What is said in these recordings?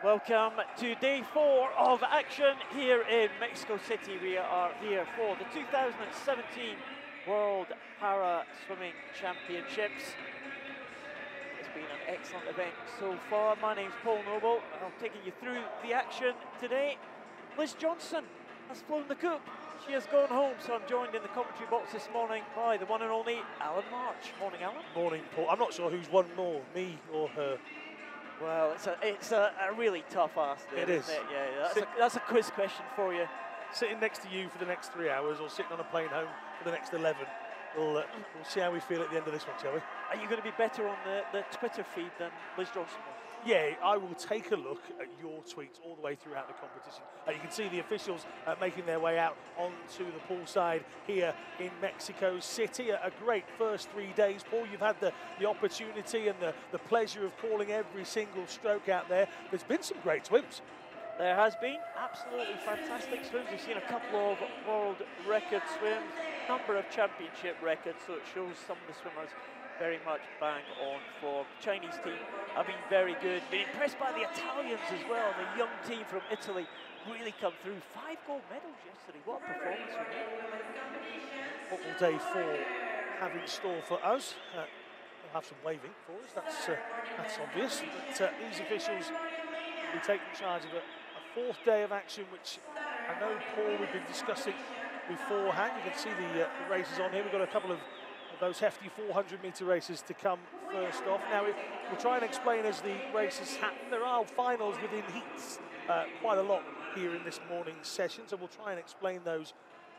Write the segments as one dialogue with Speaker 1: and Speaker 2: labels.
Speaker 1: Welcome to day 4 of action here in Mexico City. We are here for the 2017 World Para Swimming Championships. It's been an excellent event so far. My name's Paul Noble. I'm taking you through the action today. Liz Johnson has flown the coop. She has gone home, so I'm joined in the commentary box this morning by the one and only Alan March. Morning, Alan.
Speaker 2: Morning, Paul. I'm not sure who's won more, me or her.
Speaker 1: Well, it's a really tough ask there,
Speaker 2: it is.
Speaker 1: isn't it? Yeah, that's a quiz question for you.
Speaker 2: Sitting next to you for the next 3 hours or sitting on a plane home for the next 11. We'll see how we feel at the end of this one, shall we?
Speaker 1: Are you going to be better on the Twitter feed than Liz Johnson was?
Speaker 2: Yeah, I will take a look at your tweets all the way throughout the competition. You can see the officials making their way out onto the pool side here in Mexico City. A great first 3 days, Paul. You've had the opportunity and the pleasure of calling every single stroke out there. There's been some great swims.
Speaker 1: There has been absolutely fantastic swims. We've seen a couple of world record swims, number of championship records, so it shows some of the swimmers very much bang on form. The Chinese team have been very good. Been impressed by the Italians as well. The young team from Italy really come through. 5 gold medals yesterday. What a performance from them.
Speaker 2: What will day 4 have in store for us? We'll have some waving for us. That's obvious. But these officials will be taking charge of a 4th day of action, which I know, Paul, we've been discussing beforehand. You can see the races on here. We've got a couple of those hefty 400-metre races to come first off. Now, we'll try and explain as the races happen. There are finals within heats quite a lot here in this morning's session, so we'll try and explain those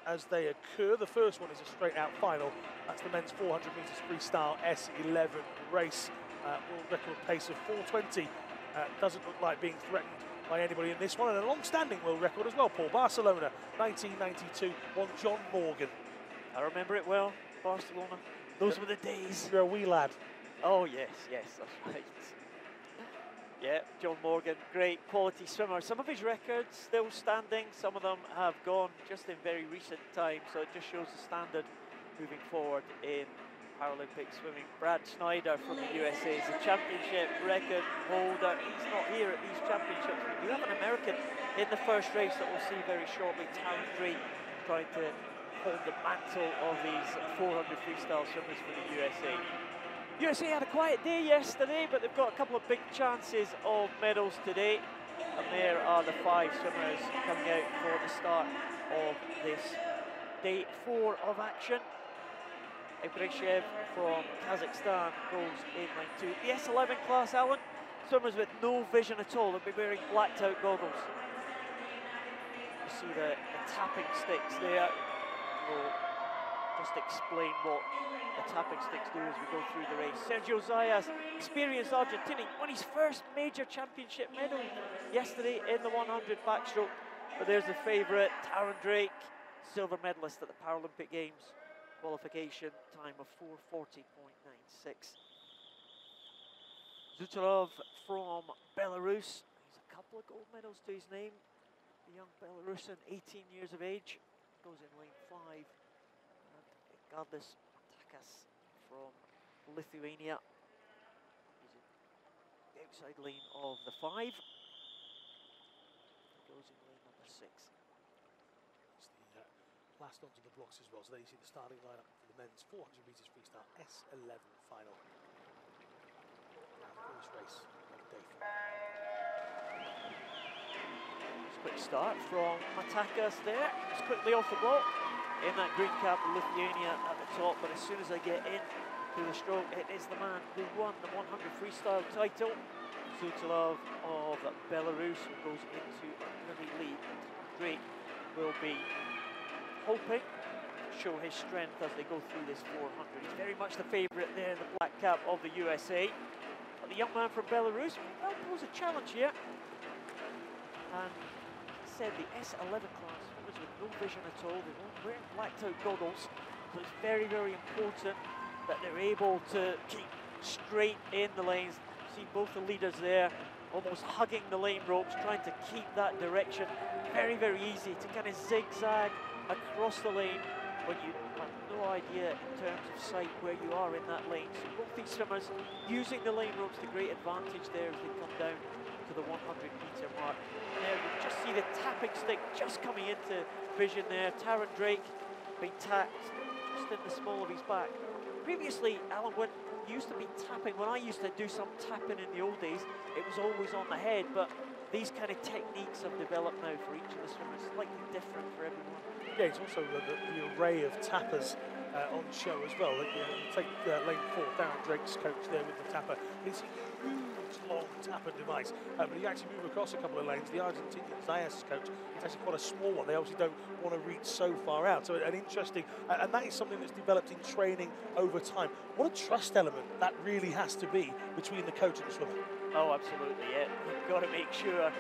Speaker 2: as they occur. The first one is a straight-out final. That's the men's 400 metres freestyle S11 race. World record pace of 4:20. Doesn't look like being threatened by anybody in this one, and a long-standing world record as well, Paul. Barcelona, 1992, won John Morgan.
Speaker 1: I remember it well. Barcelona. Those were the days.
Speaker 2: You're a wee lad.
Speaker 1: Oh, yes, that's right. Yeah, John Morgan, great quality swimmer. Some of his records still standing. Some of them have gone just in very recent times, so it just shows the standard moving forward in Paralympic swimming. Brad Snyder from the USA is the championship record holder. He's not here at these championships. We do have an American in the first race that we'll see very shortly, Taryn Drake, trying to hold the mantle of these 400 freestyle swimmers for the USA. USA had a quiet day yesterday, but they've got a couple of big chances of medals today. And there are the 5 swimmers coming out for the start of this day 4 of action. Ibrashev from Kazakhstan goes in line 2. The S11 class, Alan, swimmers with no vision at all. They'll be wearing blacked out goggles. You see the tapping sticks there. We'll just explain what the tapping sticks do as we go through the race. Sergio Zayas, experienced Argentinian, won his first major championship medal yesterday in the 100 backstroke. But there's the favourite, Taryn Drake, silver medalist at the Paralympic Games. Qualification time of 4:40.96. Zutalov from Belarus. He's a couple of gold medals to his name. The young Belarusian, 18 years of age. Goes in lane 5, and Gardas Takas from Lithuania. He's in the outside lane of the 5. Goes in lane number 6.
Speaker 2: It's the last onto the blocks as well, so there you see the starting lineup for the men's 400 metres freestyle S11 final. Now the first race of day 4.
Speaker 1: Quick start from Matakas there, just quickly off the block in that green cap of Lithuania at the top, but as soon as I get in to the stroke, it is the man who won the 100 freestyle title, Zutalov of Belarus, who goes into the lead. Drake will be hoping to show his strength as they go through this 400. He's very much the favourite there in the black cap of the USA, but the young man from Belarus will pose a challenge here. And said the S11 class swimmers with no vision at all, they won't wear blacked out goggles, so it's very, very important that they're able to keep straight in the lanes. See both the leaders there almost hugging the lane ropes, trying to keep that direction. Very, very easy to kind of zigzag across the lane when you have no idea in terms of sight where you are in that lane. So both these swimmers using the lane ropes to great advantage there as they come down to the 100 100-metre mark. And there you just see the tapping stick just coming into vision there. Taron Drake being tapped just in the small of his back. Previously, Alan, when used to be tapping, when I used to do some tapping in the old days, it was always on the head, but these kind of techniques have developed now for each of the swimmers, slightly different for everyone.
Speaker 2: Yeah, it's also the array of tappers on show as well. You take lane 4, Darren Drake's coach there with the tapper. It's a huge, long tapper device, but you actually move across a couple of lanes. The Argentinian Zayas coach, it's actually quite a small one. They obviously don't want to reach so far out. So an interesting, and that is something that's developed in training over time. What a trust element that really has to be between the coach and the swimmer.
Speaker 1: Oh, absolutely, yeah. You've got to make sure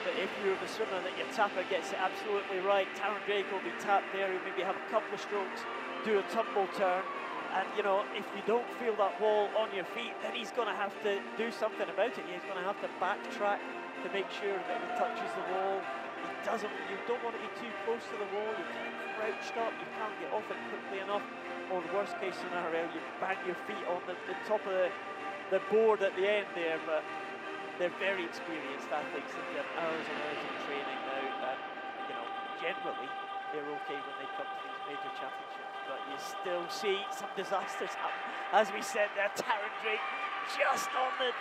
Speaker 1: that if you're the swimmer that your tapper gets it absolutely right. Taron Drake will be tapped there, he'll maybe have a couple of strokes, do a tumble turn, and you know, if you don't feel that wall on your feet, then he's going to have to do something about it. He's going to have to backtrack to make sure that he touches the wall. You don't want to be too close to the wall, you're kind of crouched up, you can't get off it quickly enough, or the worst case scenario, you bang your feet on the top of the board at the end there. But they're very experienced athletes, and they have hours and hours of training now, and you know, generally they're okay when they come to these major championships, but you still see some disasters happen. As we said there, Taron Drake just on the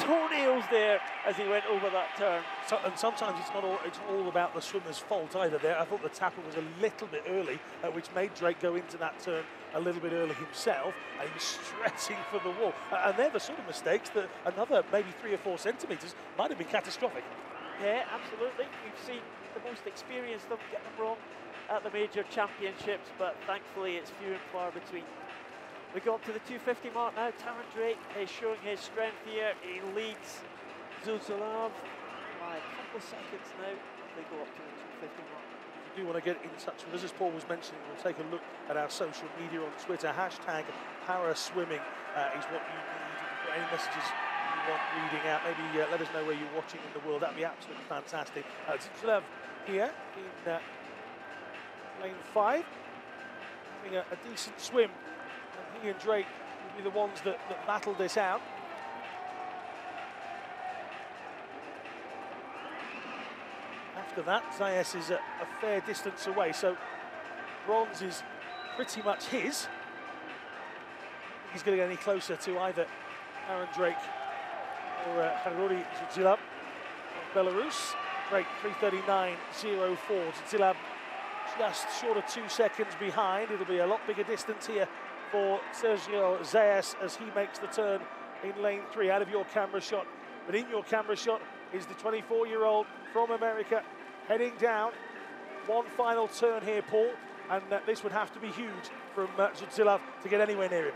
Speaker 1: toenails there as he went over that turn.
Speaker 2: So, and sometimes it's not all about the swimmer's fault either there. I thought the tapper was a little bit early, which made Drake go into that turn a little bit early himself, and he was stretching for the wall. And they're the sort of mistakes that another maybe 3 or 4 centimetres might have been catastrophic.
Speaker 1: Yeah, absolutely. We've seen the most experienced of them get them wrong at the major championships, but thankfully it's few and far between. We got to the 250 mark now. Taron Drake is showing his strength here. He leads Zuzulov by a couple of seconds now. They go up to the 250 mark.
Speaker 2: If you do want to get in touch with us, as Paul was mentioning, we'll take a look at our social media on Twitter. Hashtag Paraswimming is what you need. If you've got any messages you want reading out, maybe let us know where you're watching in the world. That'd be absolutely fantastic. Zuzulov here in lane 5, having a decent swim. And he and Drake will be the ones that battle this out. After that, Zayas is a fair distance away, so bronze is pretty much his. He's going to get any closer to either Taron Drake or Haruri Zuzulov from Belarus. Drake 3:39.04. Zuzulov just short of 2 seconds behind. It'll be a lot bigger distance here for Sergio Zayas as he makes the turn in lane 3 out of your camera shot. But in your camera shot is the 24-year-old from America heading down. One final turn here, Paul, and this would have to be huge from Zuzulov to get anywhere near him.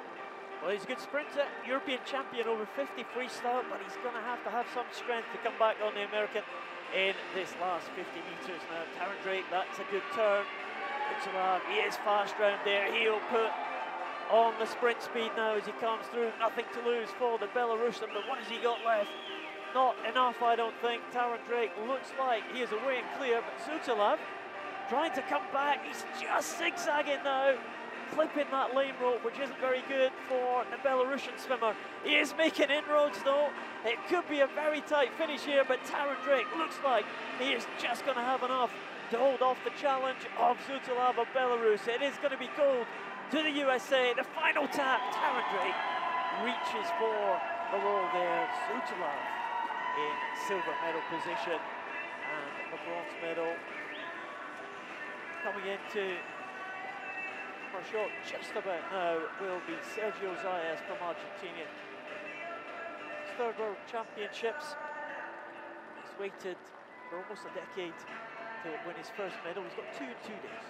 Speaker 1: Well, he's a good sprinter, European champion over 50 freestyle, but he's going to have some strength to come back on the American in this last 50 metres now. Taron Drake, that's a good turn. Zuzulov, he is fast round there. He'll put on the sprint speed now as he comes through. Nothing to lose for the Belarusian, but what has he got left? Not enough, I don't think. Taron Drake looks like he is away and clear, but Zuzulov trying to come back. He's just zigzagging now, clipping that lane rope, which isn't very good for the Belarusian swimmer. He is making inroads though. It could be a very tight finish here, but Taron Drake looks like he is just going to have enough to hold off the challenge of Zuzulov of Belarus. It is going to be called to the USA. The final tap, Taron Drake reaches for the wall there. Zuzulov in silver medal position, and the bronze medal coming into our shot just about now will be Sergio Zayas from Argentina. His 3rd World Championships. He's waited for almost a decade to win his first medal. He's got 2 in 2 days.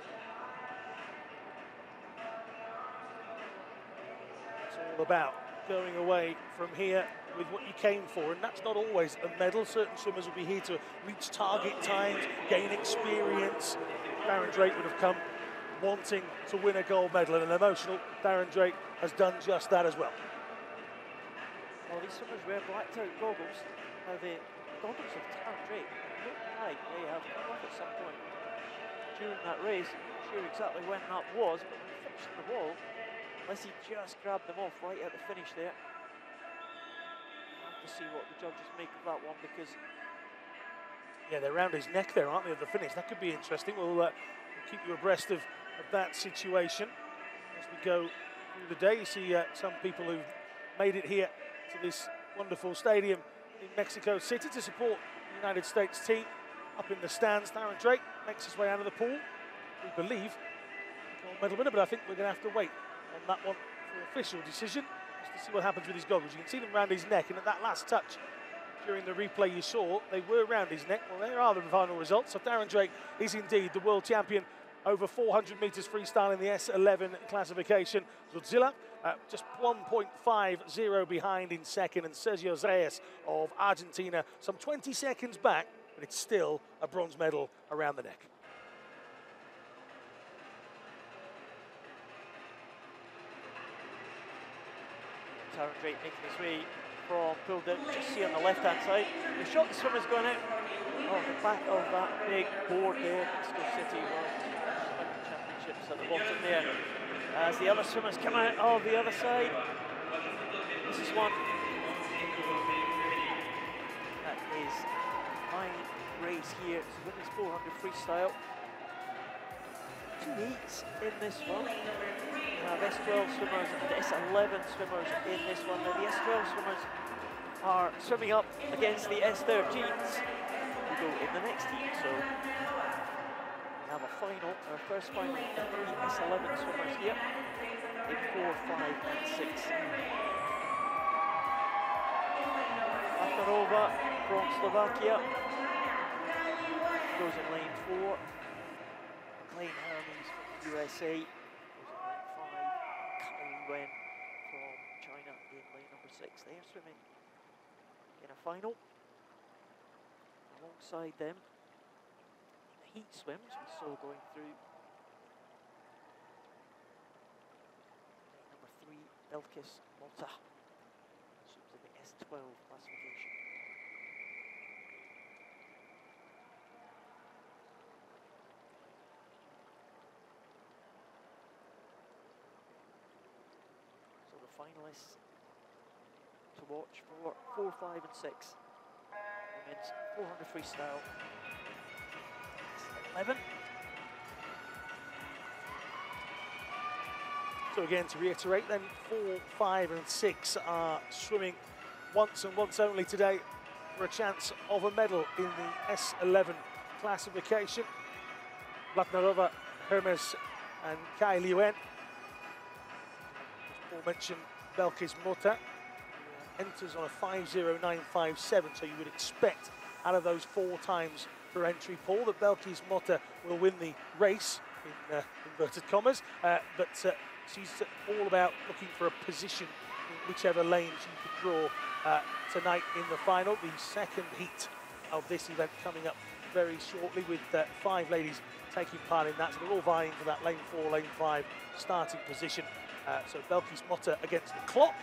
Speaker 2: It's all about going away from here with what you came for, and that's not always a medal. Certain swimmers will be here to reach target times, gain experience. Taron Drake would have come wanting to win a gold medal, and an emotional Taron Drake has done just that as well.
Speaker 1: Well, these swimmers wear blacked out goggles. Now the goggles of Taron Drake look like they have come off at some point during that race. I'm not sure exactly when that was, but when he finished the wall, unless he just grabbed them off right at the finish there. We'll have to see what the judges make of that one, because
Speaker 2: Yeah, they're around his neck there, aren't they, at the finish? That could be interesting. We'll keep you abreast of that situation as we go through the day. You see some people who've made it here to this wonderful stadium in Mexico City to support the United States team up in the stands. Darren Drake makes his way out of the pool. We believe gold medal winner, but I think we're going to have to wait on that one for official decision just to see what happens with his goggles. You can see them around his neck, and at that last touch during the replay you saw, they were around his neck. Well, there are the final results. So Darren Drake is indeed the world champion over 400 metres freestyle in the S11 classification. Zutzilla just 1.50 behind in second, and Sergio Reyes of Argentina some 20 seconds back, but it's still a bronze medal around the neck.
Speaker 1: Darren Drake making his way from pulled in, just see on the left hand side. The shot the swimmer's going out. Oh, the back of that big board there, Mexico City World Championships at the bottom there. As the other swimmers come out of the other side. This is one. That is my race here. It's the women's 400 freestyle. 2 heats in this one. We have S12 swimmers and S11 swimmers in this one. Now the S12 swimmers are swimming up against the S13s who go in the next heat. So we have a final, our first final of the S11 swimmers here in 4, 5 and 6. Barrera from Slovakia goes in lane 4. Lane Hermes from USA goes in lane 5. Wen from China in lane number 6. They are swimming in a final. Alongside them, the heat swims we saw going through. Lane number 3, Belkis Malta. Swims in the S12 classification. Finalists to watch for 4, 5 and 6. Women's 400 freestyle. 11.
Speaker 2: So again, to reiterate then, 4, 5 and 6 are swimming once and once only today for a chance of a medal in the S11 classification. Blatnarova, Hermes and Kai Liwen. Mentioned Belkis Mota enters on a 5.09.57, so you would expect out of those 4 times per entry, Paul, that Belkis Mota will win the race in inverted commas, but she's all about looking for a position in whichever lane she could draw tonight in the final. The second heat of this event coming up very shortly, with 5 ladies taking part in that, so they're all vying for that lane 4, lane 5 starting position. So Belkis Mota against the clock,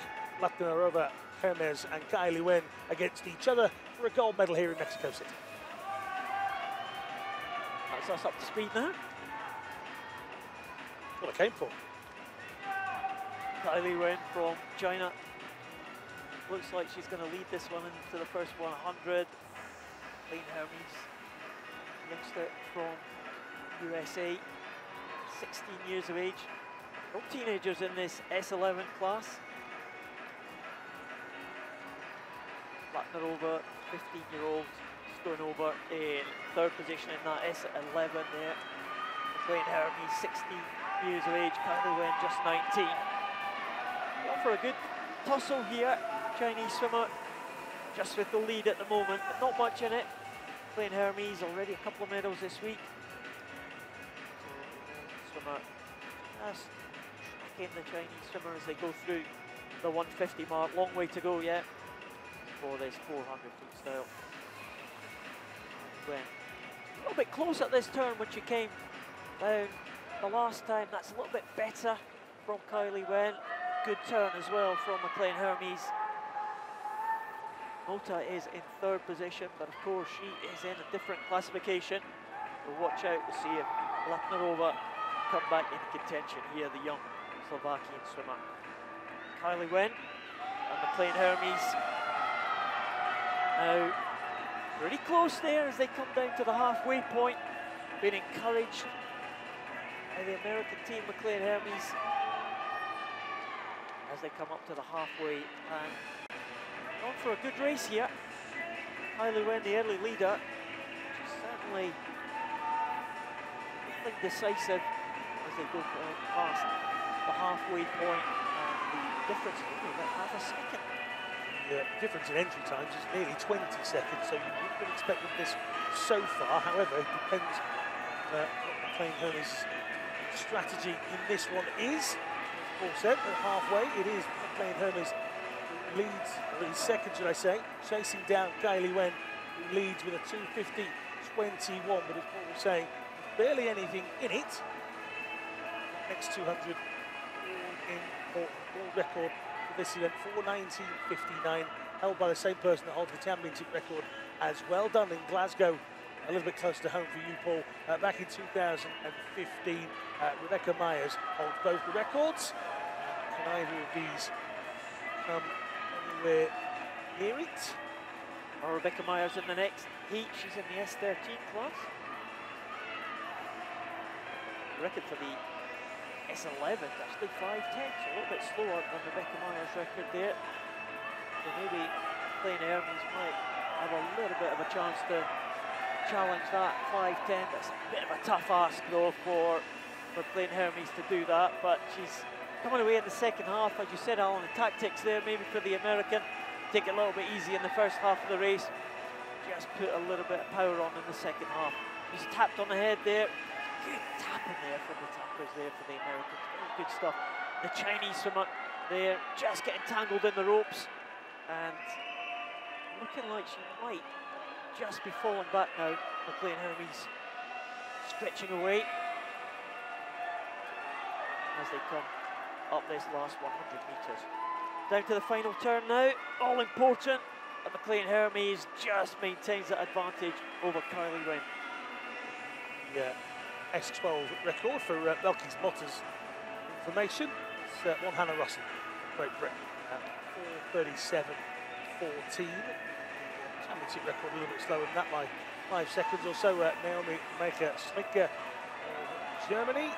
Speaker 2: Blatnarova, Hermes and Kylie Wen against each other for a gold medal here in Mexico City.
Speaker 1: That's us up to speed now.
Speaker 2: What I came for.
Speaker 1: Kylie Wen from China. Looks like she's going to lead this one into the first 100. Lane Hermes, youngster from USA, 16 years of age. No teenagers in this S11 class. Blatnarova, 15-year-old, is going over in 3rd position in that S11 there. Lane Hermes, 16 years of age. Kylie Wen, just 19. Going for a good tussle here. Chinese swimmer just with the lead at the moment, but not much in it. Lane Hermes already a couple of medals this week. So, swimmer just tracking the Chinese swimmer as they go through the 150 mark. Long way to go yet for this 400 freestyle. Wen a little bit close at this turn when she came down the last time. That's a little bit better from Kylie Wen. Good turn as well from McLean Hermes. Mota is in 3rd position, but of course she is in a different classification. We'll watch out to see if Blatnarova come back into contention here, the young Slovakian swimmer. Kylie Wen and McLean Hermes now pretty close there as they come down to the halfway point, being encouraged by the American team, McLean Hermes, as they come up to the halfway and on for a good race here. Kylie Wen, the early leader, certainly nothing decisive as they go past the halfway point, and the difference is only about half a second.
Speaker 2: The difference in entry times is nearly 20 seconds, so you wouldn't expect this so far. However, it depends what McLean Hermes' strategy in this one is. As Paul said, at halfway, it is McLean Hermes who leads, or is second, should I say, chasing down Kylie Wen, who leads with a 2:50.21. But as Paul was saying, there's barely anything in it. Next 200, world record for this event, 4:19.59, held by the same person that holds the championship record as well. Done in Glasgow, a little bit close to home for you, Paul, back in 2015. Rebecca Myers holds both the records. Can either of these come anywhere near it?
Speaker 1: Well, Rebecca Myers in the next heat, she's in the S13 class. The record for the S11, actually 5:10, so a little bit slower than Rebecca Myers' record there. So maybe McLean Hermes might have a little bit of a chance to challenge that 5:10. That's a bit of a tough ask though for McLean Hermes to do that, but she's coming away in the second half, as you said, Alan. The tactics there maybe for the American, take it a little bit easy in the first half of the race, just put a little bit of power on in the second half. He's tapped on the head there. Good tapping there from the tappers there for the Americans. Very good stuff. The Chinese swimmer there just getting tangled in the ropes and looking like she might just be falling back now. McLean Hermes stretching away as they come up this last 100 metres. Down to the final turn now, all important, and McLean Hermes just maintains that advantage over Kylie Wen.
Speaker 2: Yeah. S12 record for Belkis Motter's information. It's one Hannah Russell, Great Britain, at 4:37.14. Championship record a little bit slower than that by 5 seconds or so. Naomi Maker-Slicker, Germany.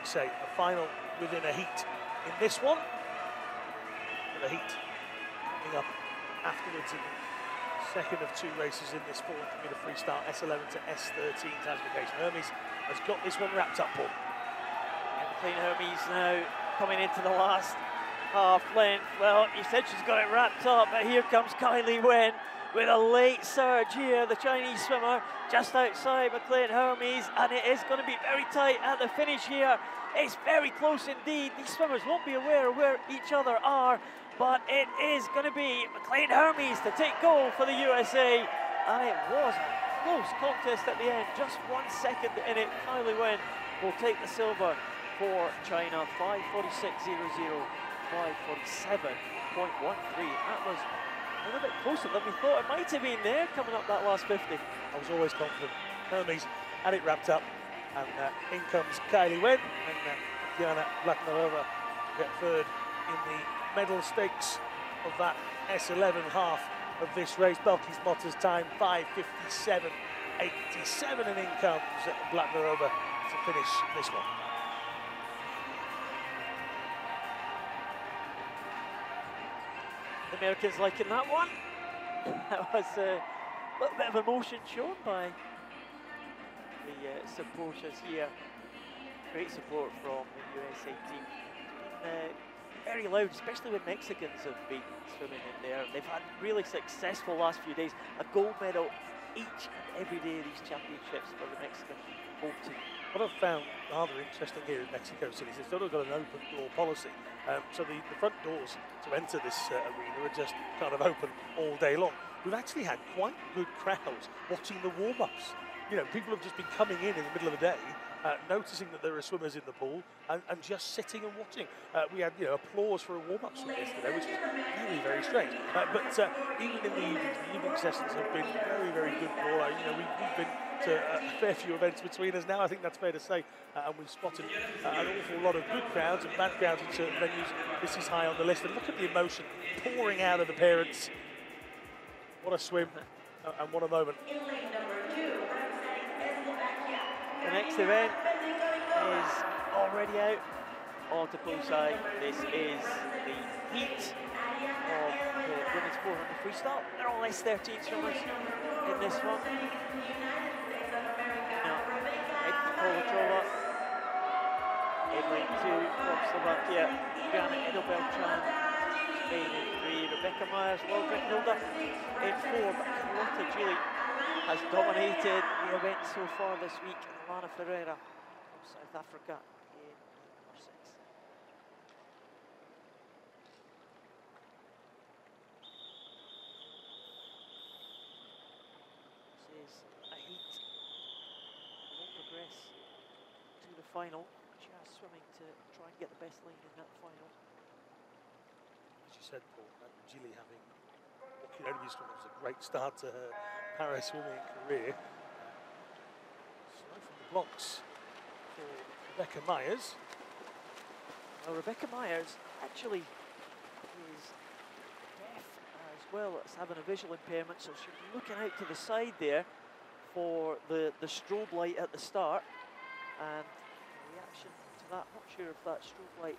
Speaker 2: Say a final within a heat in this one. And a heat coming up afterwards in the second of two races in this 400-metre freestyle S11 to S13 classification. Hermes has got this one wrapped up, Paul.
Speaker 1: And McLean Hermes now coming into the last half length. Well, you said she's got it wrapped up, but here comes Kylie Wen with a late surge here. The Chinese swimmer just outside McLean Hermes, and it is going to be very tight at the finish here. It's very close indeed. These swimmers won't be aware of where each other are, but it is going to be McLean Hermes to take gold for the USA. And it was a close contest at the end, just 1 second in it. Kylie Wen will take the silver for China, 5:46.00, 5:47.13. That was a little bit closer than we thought it might have been there, coming up that last 50.
Speaker 2: I was always confident. Hermes had it wrapped up, and in comes Kylie Wen, and Diana Blacknerova get third in the medal stakes of that S11 half of this race. Belkis Motter's time 5:57.87, and in comes Blacknerova to finish this one.
Speaker 1: The Americans liking that one. That was a little bit of emotion shown by the supporters here. Great support from the USA team. It's been very loud, especially when Mexicans have been swimming in there. They've had really successful last few days. A gold medal each and every day of these championships for the Mexican home team.
Speaker 2: What I've found rather interesting here in Mexico City is they've sort of got an open door policy. So the front doors to enter this arena are just kind of open all day long. We've actually had quite good crowds watching the warm-ups. You know, people have just been coming in the middle of the day, noticing that there are swimmers in the pool, and just sitting and watching. We had, you know, applause for a warm-up swim yesterday, which was really very strange. But even in the evening sessions have been very, very good. You know, we've been a fair few events between us now, I think that's fair to say. And we've spotted an awful lot of good crowds and bad crowds in certain venues. This is high on the list. And look at the emotion pouring out of the parents. What a swim and what a moment.
Speaker 1: The next event is already out on the pool side. This is the heat of the women's 400 freestyle. There are only 13 swimmers in this one. Now, Politrova, in lane 2 from Slovakia, Jana Edelbeltran, Spain in 3, Rebecca Myers, world record holder in 4, but Carlotta Gili has dominated the event so far this week. Lana Ferreira from South Africa in number 6. This is a heat. Will progress to the final. Just swimming to try and get the best lane in that final.
Speaker 2: As you said, Paul, Gili having walking out of his swim was a great start to her para swimming career. So from the blocks for Rebecca Myers.
Speaker 1: Well, Rebecca Myers actually is deaf as well as having a visual impairment, so she'll be looking out to the side there for the strobe light at the start, and the reaction to that, not sure if that strobe light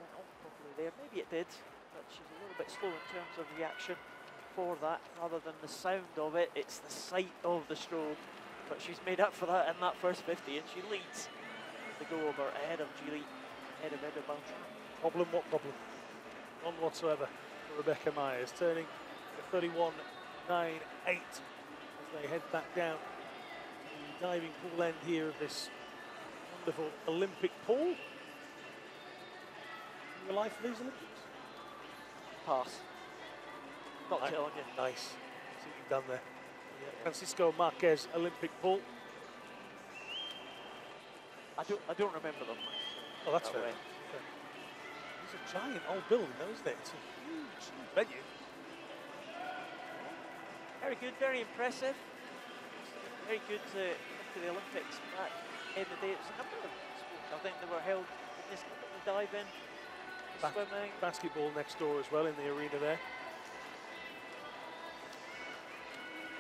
Speaker 1: went on properly there, maybe it did, but she's a little bit slow in terms of reaction for that. Rather than the sound of it, it's the sight of the strobe, but she's made up for that in that first 50, and she leads the go over ahead of Gili, ahead of Edelbeltran.
Speaker 2: Problem, what problem? None whatsoever for Rebecca Myers, turning to 31.98 as they head back down to the diving pool end here of this wonderful Olympic pool. Your life for these Olympics?
Speaker 1: Pass. Not telling you.
Speaker 2: Nice. See what you've done there. Yeah. Francisco Marquez Olympic pool.
Speaker 1: I don't remember them.
Speaker 2: Oh, that's fair. It's a giant old building, though, isn't it? It's a huge venue.
Speaker 1: Very good, very impressive. Very good to come to the Olympics back in the day. It was a number of sports. I think they were held in this the diving, swimming.
Speaker 2: Basketball next door as well in the arena there.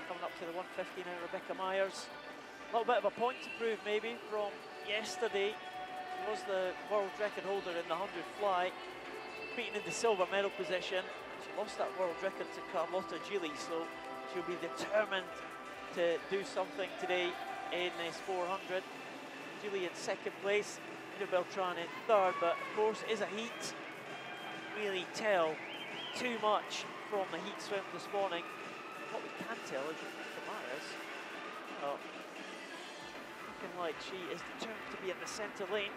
Speaker 1: Coming up to the 150 now, Rebecca Myers. A little bit of a point to prove maybe from yesterday. She was the world record holder in the 100 fly, beaten into silver medal position. She lost that world record to Carlotta Gili, so she'll be determined to do something today in this 400. Gili in second place, Edelbeltran in third, but of course it is a heat. Really tell too much from the heat swim this morning. What we can tell is that Rebecca Myers, looking like she is determined to be in the centre lane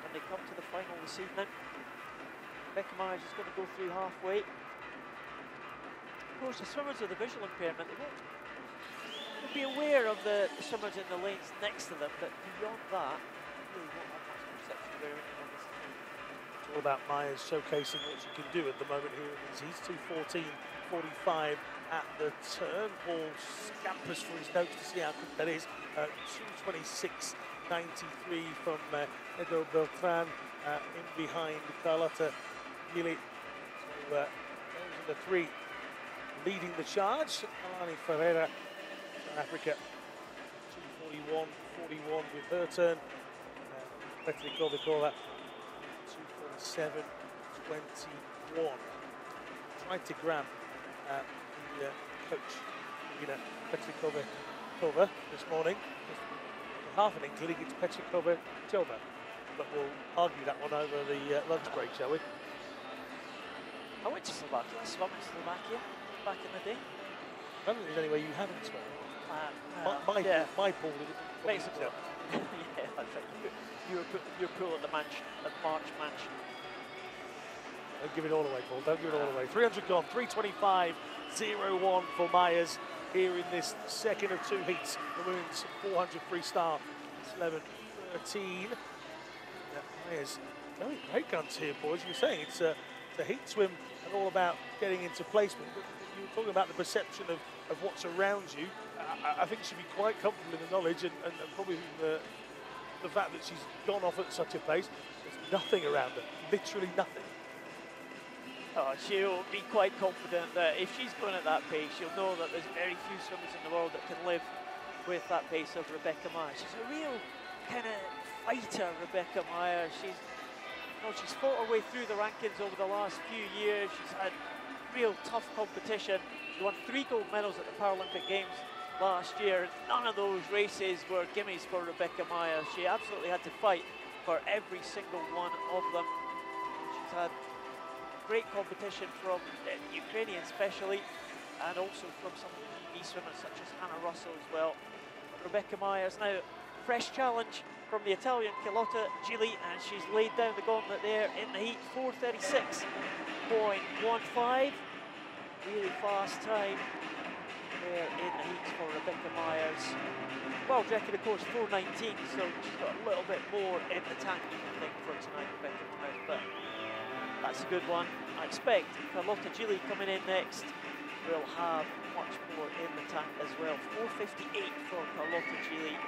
Speaker 1: when they come to the final this evening. Rebecca Myers is going to go through halfway. Of course, the swimmers with the visual impairment, they won't be aware of the swimmers in the lanes next to them, but beyond that, they really won't have much perception of where anyone is.
Speaker 2: It's all about Myers showcasing what she can do at the moment here in these heats. 2:14.45 at the turn. Paul scampers for his notes to see how quick that is. 2:26.93 from Edelbeltran in behind Carlotta Gili. So those are the three leading the charge. Alani Ferreira, South Africa, 2:41.41 with her turn. Petrikova Vikova, 2:47.21. Tried to grab the coach, Petrikova this morning. Half an inkling, it's Petrikova Tova, but we'll argue that one over the lunch break, shall we?
Speaker 1: I went to Slovakia, I swam in Slovakia back in the day.
Speaker 2: I don't think there's any way you haven't swum. My pool did it.
Speaker 1: Basically. Yeah, that's right. Your pool at the March Mansion.
Speaker 2: Don't give it all away, Paul. Don't give it all away. 300 gone. 325.01 for Myers here in this second of two heats. The women's 400 freestyle. It's 11.13. Myers going great guns here, boys. You were saying it's a heat swim all about getting into placement, but you were talking about the perception of what's around you. I think she'd be quite comfortable in the knowledge and probably the fact that she's gone off at such a pace. There's nothing around her, literally nothing.
Speaker 1: Oh, she'll be quite confident that if she's going at that pace, she'll know that there's very few swimmers in the world that can live with that pace of Rebecca Meyer. She's a real kind of fighter, Rebecca Meyer. She's fought her way through the rankings over the last few years. She's had real tough competition. She won 3 gold medals at the Paralympic Games last year. None of those races were gimmies for Rebecca Meyer. She absolutely had to fight for every single one of them. She's had great competition from Ukrainian especially, and also from some GB swimmers such as Hannah Russell as well. Rebecca Meyer's now fresh challenge from the Italian Carlotta Gili, and she's laid down the gauntlet there in the heat. 4:36.15, really fast time there in the heat for Rebecca Meyer's. World record, of course, 4:19, so she's got a little bit more in the tank, I think, for tonight, Rebecca Myers, but that's a good one. I expect Carlotta Gili coming in next will have much more in the tank as well. 4:58 for Carlotta Gili.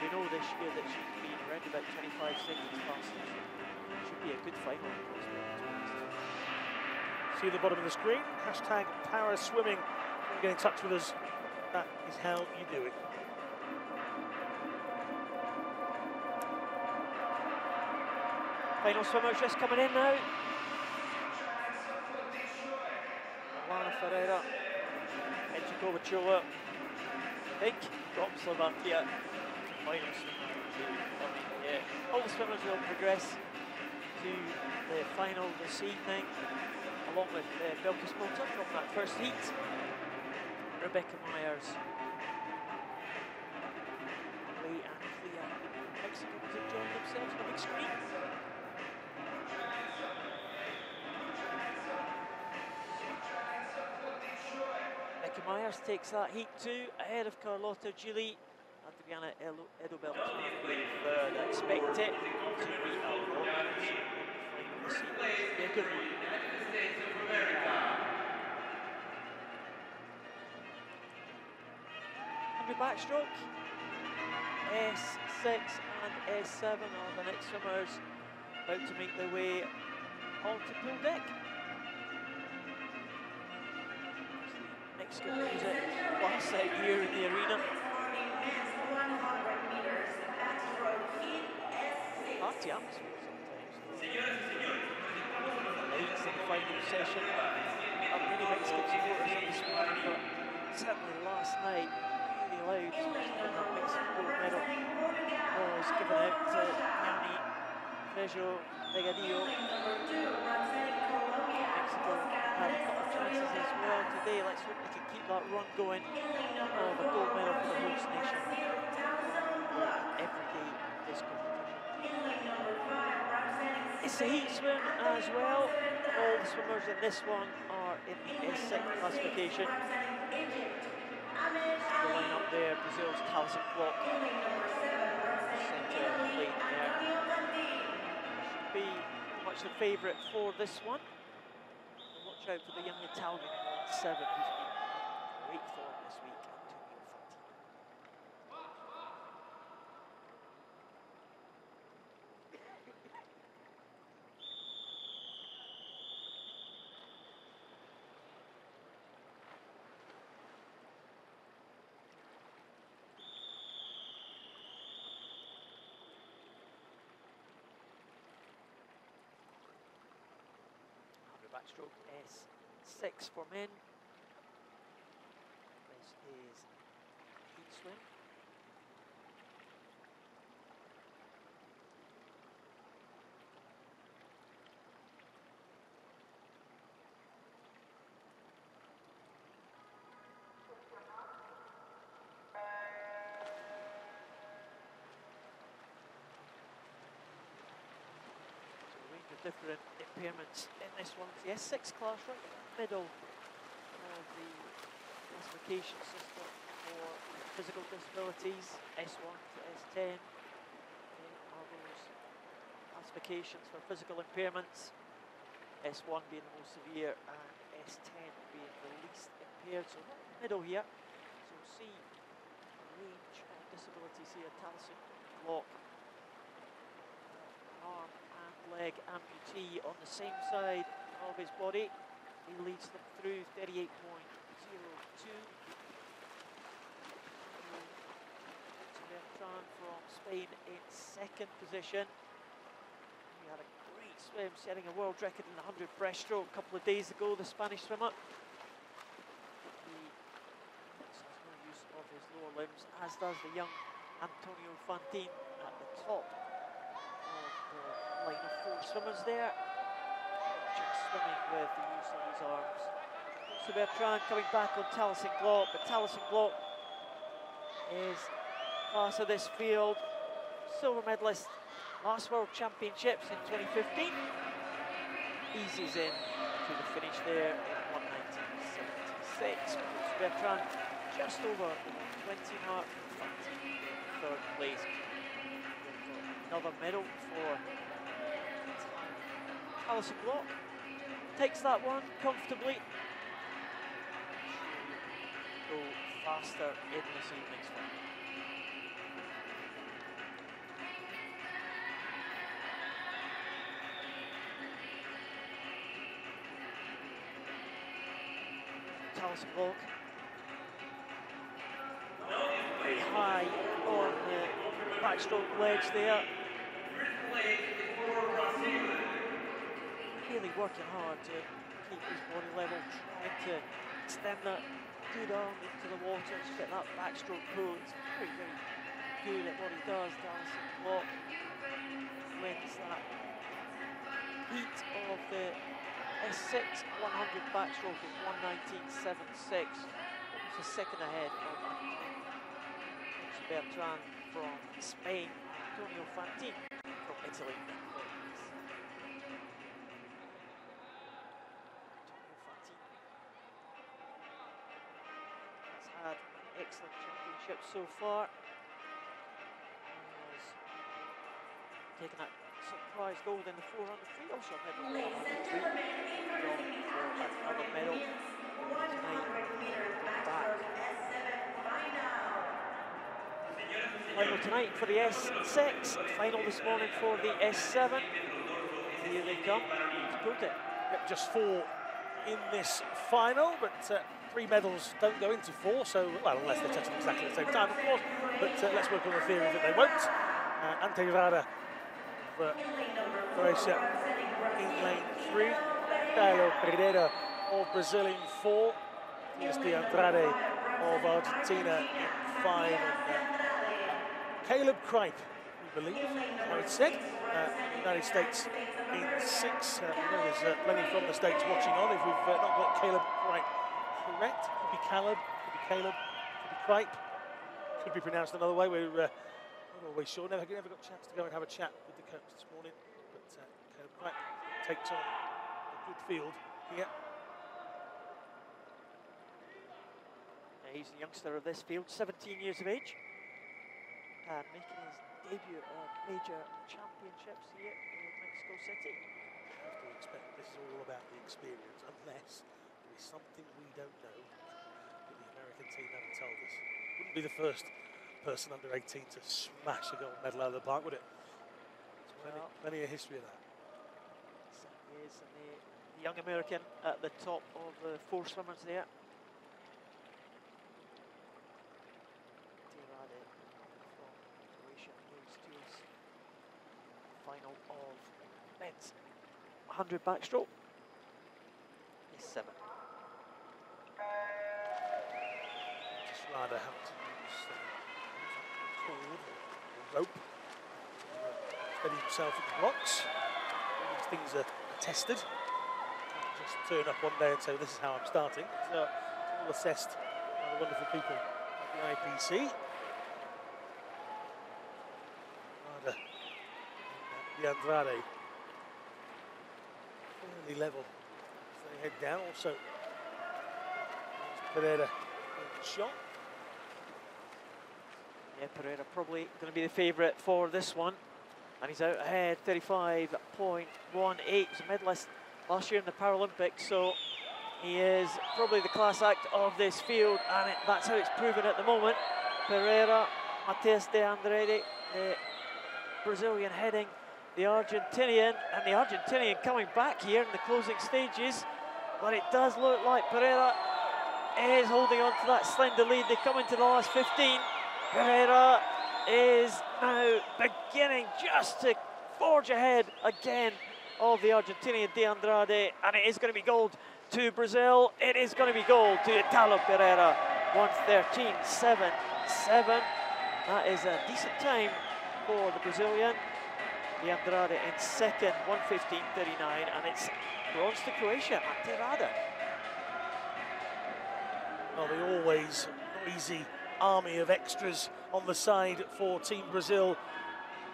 Speaker 1: We know this year that she's been around about 25 seconds faster. Should be a good final, of course.
Speaker 2: See at the bottom of the screen, hashtag #ParaSwimming. Get in touch with us. That is how you do it.
Speaker 1: Final swimmers just coming in now. Barrera, Kovačova, I think, from Slovakia. Final swimmer. Yeah. All the swimmers will progress to the final this evening, along with Belkis Mota from that first heat. Rebecca Myers, Lee and Clea Mexicans enjoying themselves on the big screen. Myers takes that heat 2 ahead of Carlotta Gili. Adriana Edobel being third. I expect it to be a lot. Be a good one. And the backstroke, S6 and S7 are the next swimmers about to make their way onto pool deck. Mexican music blasts out here in the arena. Party atmosphere sometimes. Lights in the final session. Not many Mexican supporters in this morning, but certainly last night, really loud. That Mexican gold medal was given out to Yanni Frejo Regadillo. Mexico had a couple of chances as well today. Let's hope they can keep that run going of a gold medal for the host nation. Every day this competition. It's a heat swim as well. All the swimmers in this one are in the S6 classification. The line up there, Brazil's Talison Block. Centre lane there. Should be much the favourite for this one. Watch out for the young Italian 7, who's been in great form this week, Antonio Fantino. Backstroke S6 for men. This is heat swim. Different impairments in this one. The S6 class, right in the middle of the classification system for physical disabilities. S1 to S10 are those classifications for physical impairments. S1 being the most severe and S10 being the least impaired, so not in the middle here. So we'll see a range of disabilities here. Taliesin block, arm and leg amputee on the same side of his body. He leads them through 38.02. Bertrand from Spain in second position. He had a great swim, setting a world record in the 100 breaststroke a couple of days ago, the Spanish swimmer. He has no use of his lower limbs, as does the young Antonio Fantin at the top of the line of four swimmers there. Just swimming with the use of his arms. So Bertrand coming back on Taliesin Glock, but Taliesin Glock is class of this field, silver medalist last World Championships in 2015. Eases in to the finish there in 1:19.76. Bertrand just over the 1:20 mark, third place. Another medal for Taliesin Glock. Takes that one comfortably. Go faster in this evening's fight. Taliesin Glock very high on the backstroke ledge there. Really working hard to keep his body level, trying to extend that good arm into the water to get that backstroke pull. It's very, very good at what he does. Taliesin Glock wins that heat of the S6 100 backstroke in 1:19.76. It's a second ahead of Bertrand from Spain, Antonio Fantin from Italy. Antonio Fantin has had an excellent championship so far. Has taken that surprise gold in the 400 free, also a medal in the 100 free. Another medal tonight. Back. Final tonight for the S6, final this morning for the S7. Here they come. He's pulled it.
Speaker 2: Yep, just 4 in this final, but 3 medals don't go into 4, so, well, unless they touch them exactly at the same time, of course, but let's work on the theory that they won't. Ante Rada for Croatia in lane 3. Dario Pereira of Brazil in 4. Here's the Andrade of Argentina in 5. And, Caleb Cripe, we believe, how it's said, United States in 6. I know there's plenty from the States watching on. If we've not got Caleb Cripe correct, could be Caleb, could be Caleb, could be Cripe, could be pronounced another way. We're not always sure. Never got a chance to go and have a chat with the coach this morning, but Caleb Cripe takes on a good field here.
Speaker 1: He's the youngster of this field, 17 years of age, and making his debut at major championships here in Mexico City.
Speaker 2: You have to expect this is all about the experience, unless there is something we don't know that the American team haven't told us. Wouldn't be the first person under 18 to smash a gold medal out of the park, would it? There's plenty of history of that.
Speaker 1: Certainly is, and the young American at the top of the 4 swimmers there. Final of men's 100 backstroke is 7.
Speaker 2: Just rather have to use a cord or rope to steady himself in the blocks. All these things are tested. Can't just turn up one day and say, this is how I'm starting. It's all assessed by the wonderful people at the IPC. The Andrade fairly level as they head down. Also, Pereira in shot.
Speaker 1: Yeah, Pereira probably going to be the favourite for this one, and he's out ahead, 35.18. He's a medalist last year in the Paralympics, so he is probably the class act of this field, and that's how it's proven at the moment. Barrera, Marquez de Andrade, the Brazilian heading the Argentinian, and the Argentinian coming back here in the closing stages. But it does look like Barrera is holding on to that slender lead. They come into the last 15. Barrera is now beginning just to forge ahead again of the Argentinian de Andrade, and it is going to be gold to Brazil. It is going to be gold to Italo Barrera. 1:13.77. That is a decent time for the Brazilian. De Andrade in second, 1:15.39, and it's bronze to Croatia, Ante Rada.
Speaker 2: Well, the always noisy army of extras on the side for Team Brazil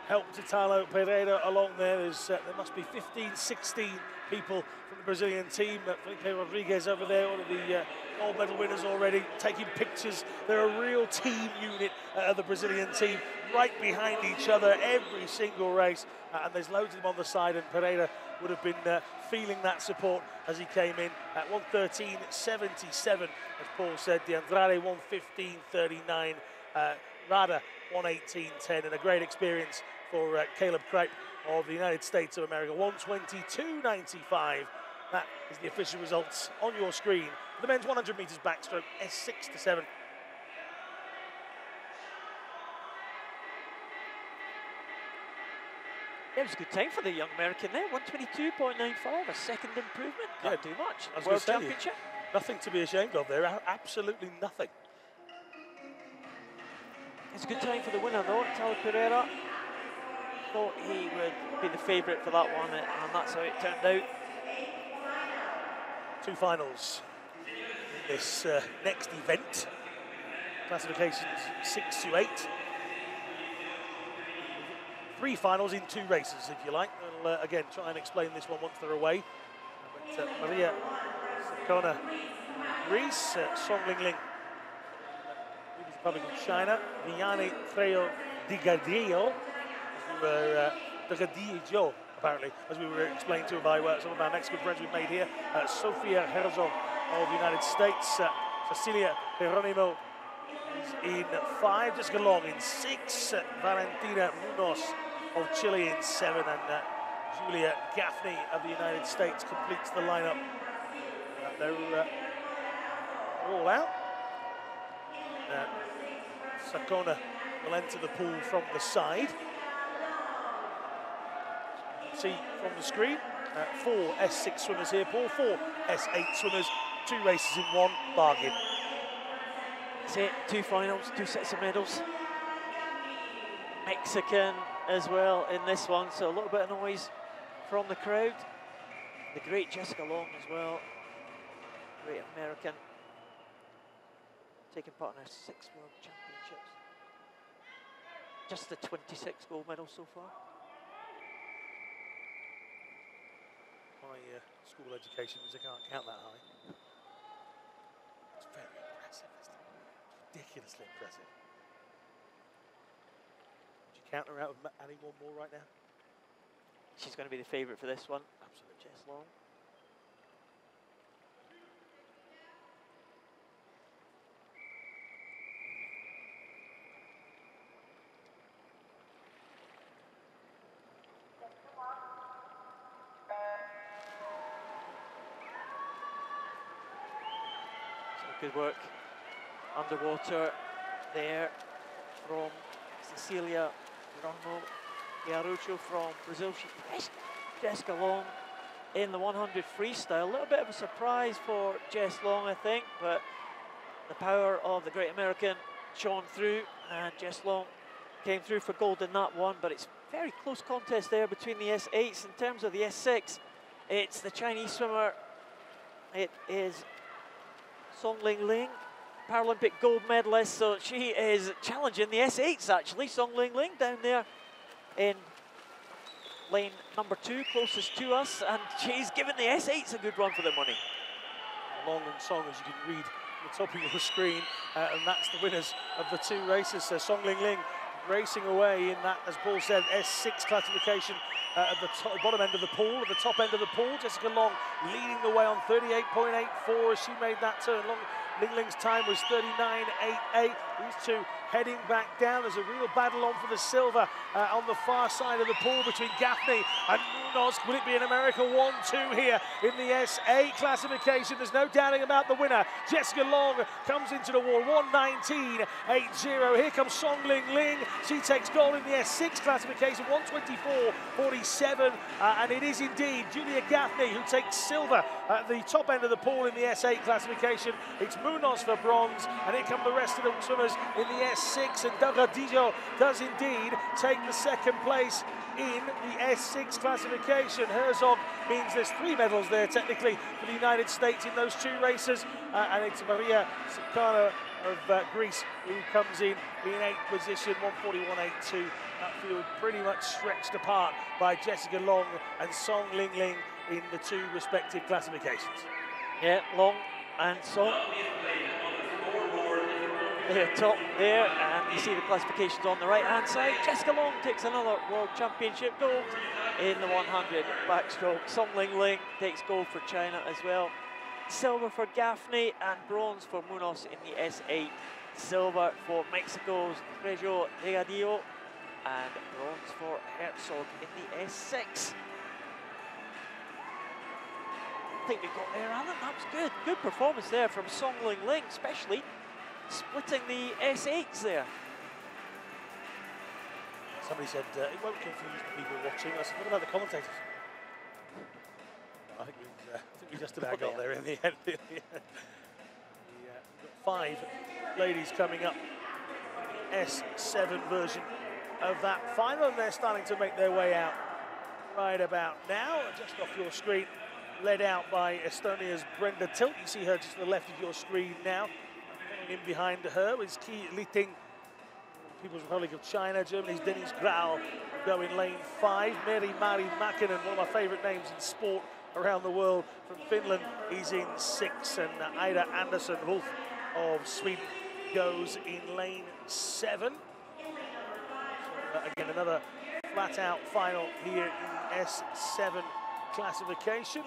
Speaker 2: helped Italo Barrera along there. There must be 15, 16 people from the Brazilian team. Felipe Rodriguez over there, one of the gold medal winners already, taking pictures. They're a real team unit, the Brazilian team, right behind each other every single race. And there's loads of them on the side, and Barrera would have been feeling that support as he came in at 1:13.77, as Paul said. De Andrade 1:15.39, Rada 1:18.10, and a great experience for Caleb Cripe of the United States of America. 1:22.95. That is the official results on your screen. The men's 100 meters backstroke, S6 to 7.
Speaker 1: It was a good time for the young American there, 1:22.95, a second improvement. Can't do much.
Speaker 2: I was
Speaker 1: World
Speaker 2: gonna say,
Speaker 1: Championship.
Speaker 2: Nothing to be ashamed of there, absolutely nothing.
Speaker 1: It's a good time for the winner though, Italo Barrera. Thought he would be the favourite for that one, and that's how it turned out.
Speaker 2: Two finals in this next event. Classifications 6 to 8. Three finals in two races, if you like. We'll again try and explain this one once they're away. But Maria Sakona, Greece, Song Ling, Republic of China, Vianney Treo Digadillo, apparently, as we were explained to by some of our Mexican friends we've made here. Sofia Herzog of the United States, Cecilia Geronimo is in 5, Jessica Long in 6, Valentina Munoz of Chile in 7, and Julia Gaffney of the United States completes the lineup. They're all out. Sakona will enter the pool from the side. See from the screen, 4 S6 swimmers here, Paul, 4 S8 swimmers, 2 races in one, bargain.
Speaker 1: That's it, 2 finals, 2 sets of medals. Mexican as well in this one, so a little bit of noise from the crowd. The great Jessica Long as well, great American, taking part in her 6 World Championships. Just the 26 gold medals so far.
Speaker 2: My school education means I can't count that high. It's very impressive, isn't it? Ridiculously impressive. Would you count her out with adding one more right now?
Speaker 1: She's going to be the favourite for this one.
Speaker 2: Absolutely.
Speaker 1: Jess Long. Good work underwater there from Cecilia Geronimo Iarucho from Brazil. She pressed Jessica Long in the 100 freestyle. A little bit of a surprise for Jess Long, I think, but the power of the great American shone through, and Jess Long came through for gold in that one. But it's a very close contest there between the S8s. In terms of the S6, it's the Chinese swimmer. It is Song Ling, Paralympic gold medalist, so she is challenging the S8s actually. Song Ling down there in lane number 2, closest to us, and she's given the S8s a good run for their money.
Speaker 2: Long and Song, as you can read on the top of your screen, and that's the winners of the 2 races. Song Ling racing away in that, as Paul said, S6 classification at the bottom end of the pool. At the top end of the pool, Jessica Long leading the way on 38.84 as she made that turn. Ling Ling's time was 39.88. These two heading back down. There's a real battle on for the silver on the far side of the pool between Gaffney and Munoz. Will it be an America 1-2 here in the S8 classification? There's no doubting about the winner. Jessica Long comes into the wall, 1:19.80. Here comes Song Ling Ling. She takes gold in the S6 classification, 1:24.47. And it is indeed Julia Gaffney who takes silver at the top end of the pool in the S8 classification. It's Munoz for bronze, and here come the rest of the swimmers in the S6, and Delgadillo does indeed take the second place in the S6 classification. Herzog means there's 3 medals there technically for the United States in those 2 races, and it's Maria Sakana of Greece who comes in 8th position, 1:41.82. That field pretty much stretched apart by Jessica Long and Song Ling Ling in the 2 respective classifications.
Speaker 1: Yeah, Long and Song. They're top there, and you see the classifications on the right-hand side. Jessica Long takes another World Championship gold in the 100 backstroke. Song Ling Ling takes gold for China as well. Silver for Gaffney and bronze for Munoz in the S8. Silver for Mexico's Trejo Delgadillo and bronze for Herzog in the S6. I think we got there, Alan. That was good. Good performance there from Song Ling Ling, especially splitting the S8s there.
Speaker 2: Somebody said it won't confuse the people watching. I said, what about the commentators? I think we just about got there in the end. We've got 5 ladies coming up in the S7 version of that final, and they're starting to make their way out right about now. Just off your screen, led out by Estonia's Brenda Tilt. You see her just to the left of your screen now. In behind her is Qi Liting, People's Republic of China. Germany's Denise Grau go in lane 5. Meri Mäkinen, one of my favourite names in sport around the world, from Finland, is in 6. And Ida Andersson Wolf of Sweden goes in lane 7. So, again, another flat-out final here in S7 classification.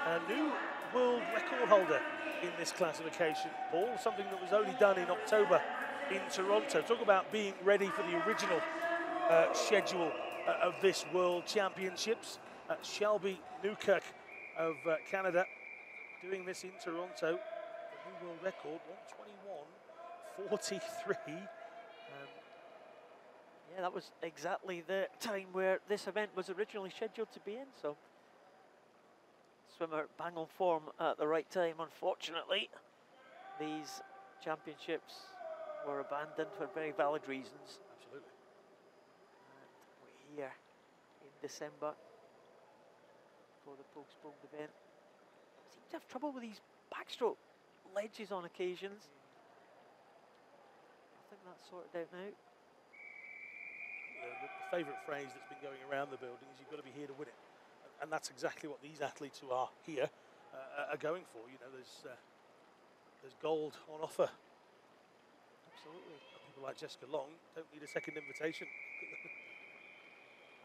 Speaker 2: A new world record holder in this classification, Paul, something that was only done in October in Toronto. Talk about being ready for the original schedule of this World Championships. Shelby Newkirk of Canada doing this in Toronto. The new world record, 1:21.43.
Speaker 1: Yeah, that was exactly the time where this event was originally scheduled to be in, so swimmer bang on form at the right time. Unfortunately, these championships were abandoned for very valid reasons.
Speaker 2: Absolutely.
Speaker 1: And we're here in December for the postponed event. Seem to have trouble with these backstroke ledges on occasions. I think that's sorted out now.
Speaker 2: The favourite phrase that's been going around the building is you've got to be here to win it. And that's exactly what these athletes who are here are going for. You know, there's gold on offer.
Speaker 1: Absolutely.
Speaker 2: People like Jessica Long don't need a second invitation.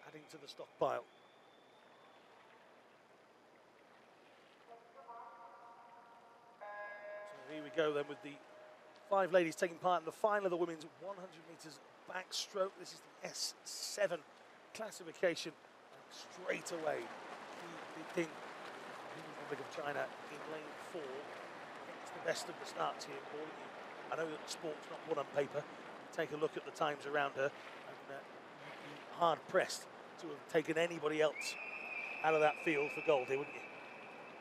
Speaker 2: Adding to the stockpile. So here we go then with the 5 ladies taking part in the final of the women's 100 metres backstroke. This is the S7 classification. Straight away, the Republic of China in lane 4. It's the best of the starts here, Paul. I know that the sport's not one on paper. Take a look at the times around her, and you'd be hard pressed to have taken anybody else out of that field for gold here, wouldn't you?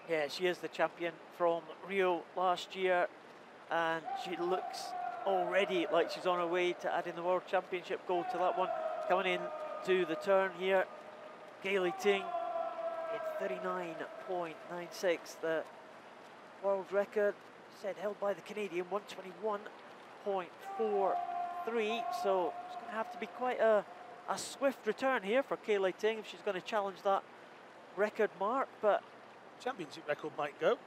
Speaker 1: Yeah, she is the champion from Rio last year, and she looks already like she's on her way to adding the World Championship gold to that one. Coming in to the turn here, Gailey Ting in 39.96, the world record said held by the Canadian, 1:21.43. So it's going to have to be quite a swift return here for Gailey Ting if she's going to challenge that record mark. But
Speaker 2: championship record might go.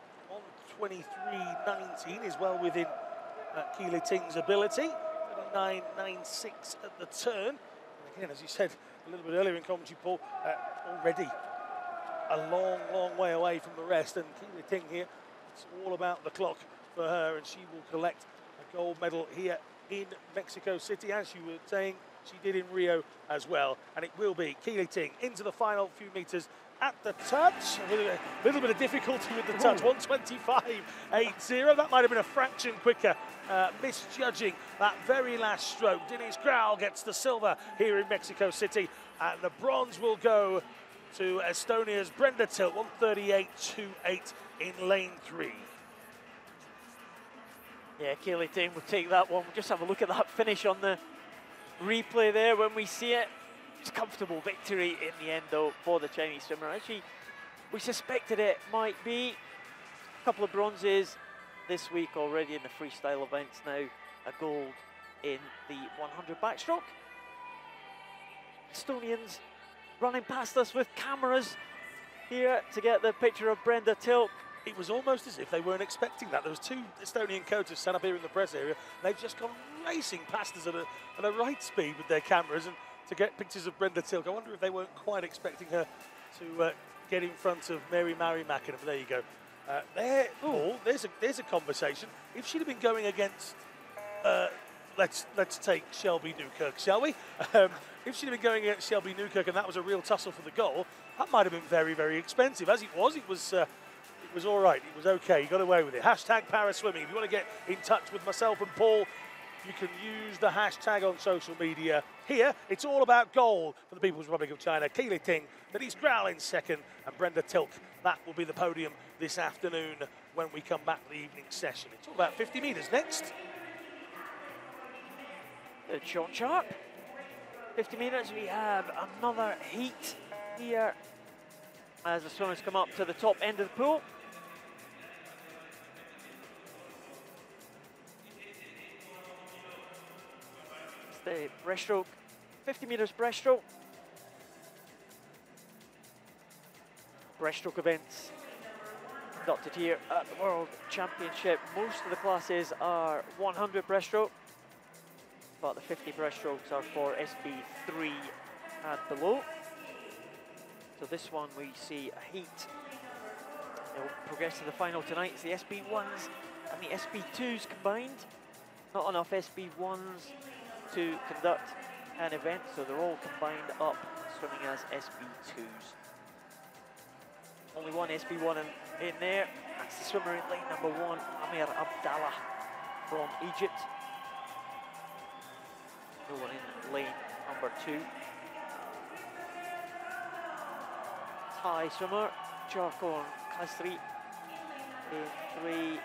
Speaker 2: 1:23.19 is well within Keely Ting's ability. 29.96 at the turn. And again, as you said a little bit earlier in commentary, Paul, already a long, long way away from the rest. And Keely Ting here, it's all about the clock for her, and she will collect a gold medal here in Mexico City, as you were saying, she did in Rio as well. And it will be Keely Ting into the final few metres at the touch. A little bit of difficulty with the touch, 125.80. That might have been a fraction quicker, misjudging that very last stroke. Denise Grau gets the silver here in Mexico City, and the bronze will go to Estonia's Brenda Tilt, 138.28 in lane 3.
Speaker 1: Yeah, Keely Ting will take that one. We'll just have a look at that finish on the replay there when we see it. It's a comfortable victory in the end, though, for the Chinese swimmer. Actually, we suspected it might be. A couple of bronzes this week already in the freestyle events, now a gold in the 100 backstroke. Estonians running past us with cameras here to get the picture of Brenda Tilt.
Speaker 2: It was almost as if they weren't expecting that. There was two Estonian coaches set up here in the press area. They've just gone racing past us at a right speed with their cameras and to get pictures of Brenda Tilk. I wonder if they weren't quite expecting her to get in front of Mary Macken. There you go. Paul, there's a conversation. If she'd have been going against, let's take Shelby Newkirk, shall we? If she'd have been going against Shelby Newkirk and that was a real tussle for the goal, that might have been very, very expensive. As it was all right. It was okay. You got away with it. Hashtag Paraswimming. If you want to get in touch with myself and Paul, you can use the hashtag on social media. Here, it's all about gold for the People's Republic of China. Keely Ting, Denise Grau in second, and Brenda Tilk. That will be the podium this afternoon when we come back to the evening session. It's all about 50 metres next.
Speaker 1: Good shot, sharp. 50 metres, we have another heat here as the swimmers come up to the top end of the pool. The breaststroke, 50 metres breaststroke. Breaststroke events conducted here at the World Championship. Most of the classes are 100 breaststroke, but the 50 breaststrokes are for SB3 and below. So this one we see a heat. They'll progress to the final tonight. It's the SB1s and the SB2s combined. Not enough SB1s to conduct an event, so they're all combined up, swimming as SB2s. Only one SB1 in there. That's the swimmer in lane number 1, Amir Abdallah from Egypt. No one in lane number 2. Thai swimmer, Charkon Kasri in 3,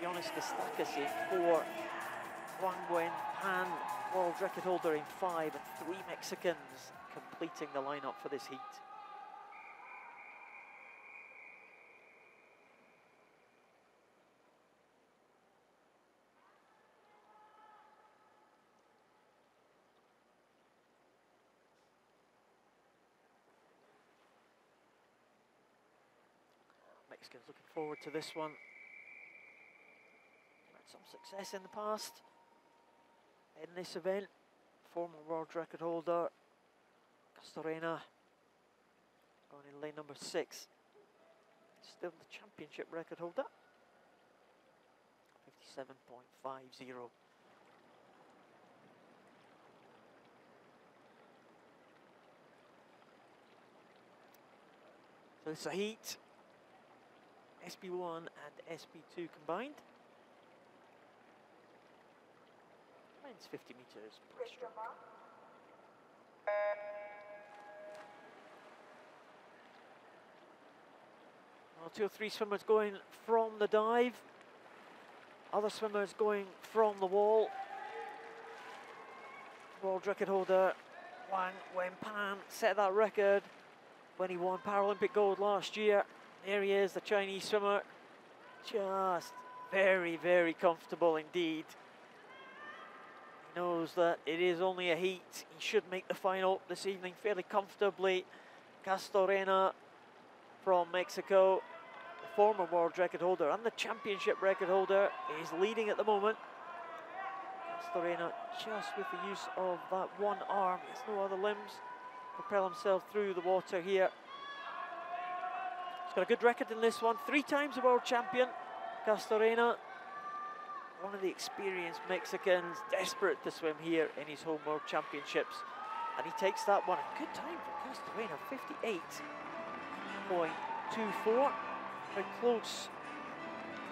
Speaker 1: Jonas Kostakis in 4, Wang Wenpan, world record holder in 5, and 3 Mexicans completing the lineup for this heat. Mexicans looking forward to this one. Had some success in the past in this event. Former world record holder Castorena going in lane number 6. Still the championship record holder. 57.50. So it's a heat. SB1 and SB2 combined. Men's 50 metres breaststroke. Well, 2 or 3 swimmers going from the dive. Other swimmers going from the wall. World record holder Wang Wenpan set that record when he won Paralympic gold last year. There he is, the Chinese swimmer. Just very, very comfortable indeed. He knows that it is only a heat. He should make the final this evening fairly comfortably. Castorena from Mexico, the former world record holder and the championship record holder, is leading at the moment. Castorena just with the use of that one arm. He has no other limbs. Propel himself through the water here. He's got a good record in this one. 3 times a world champion, Castorena. One of the experienced Mexicans, desperate to swim here in his home world championships. And he takes that one. A good time for Castorena, 58.24. Very close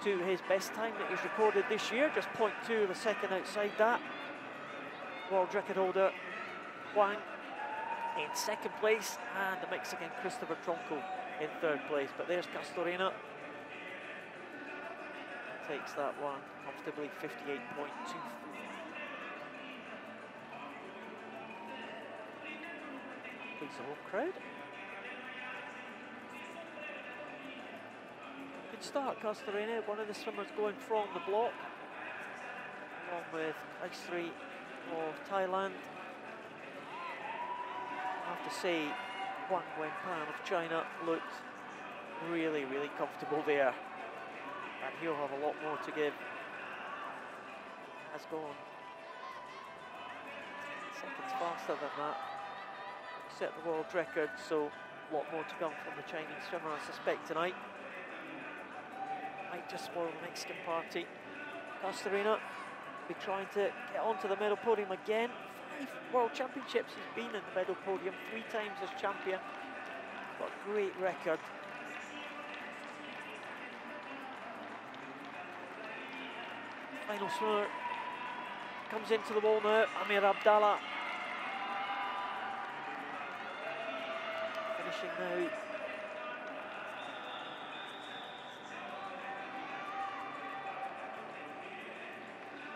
Speaker 1: to his best time that he's recorded this year, just 0.2 of a second outside that. World record holder Juan in 2nd place, and the Mexican Christopher Tronco in 3rd place. But there's Castorena. Takes that one comfortably, 58.24. Please the home crowd. Good start, Castorena, one of the swimmers going from the block, along with X3 of Thailand. I have to say, Wang Wenpan of China looked really, really comfortable there. And he'll have a lot more to give. Has gone seconds faster than that. Set the world record, so a lot more to come from the Chinese swimmer, I suspect, tonight. Might just spoil the Mexican party. Castorena will be trying to get onto the medal podium again. 5 world championships he's been in the medal podium, 3 times as champion. Got a great record. Final swimmer comes into the wall now, Amir Abdallah. Finishing now.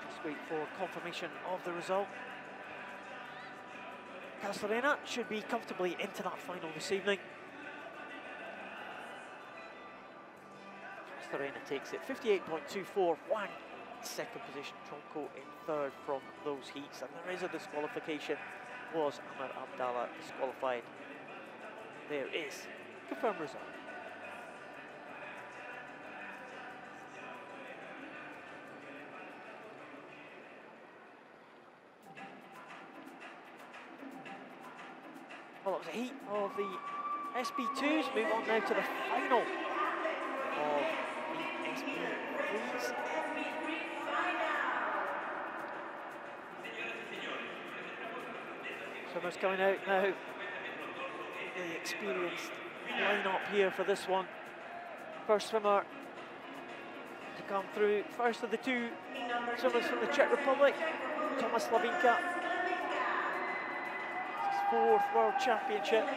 Speaker 1: Just wait for confirmation of the result. Castorena should be comfortably into that final this evening. Castorena takes it, 58.24. Wang 2nd position, Tronco in 3rd from those heats, and there is a disqualification. Was Amir Abdallah disqualified? There is confirmed result. Well, it was a heat of the SB2s. Move on now to the final of the SB3s. Swimmers coming out now. The experienced line-up here for this one. First swimmer to come through. First of the 2 swimmers from the Czech Republic, Thomas Slavinka. His 4th World Championship.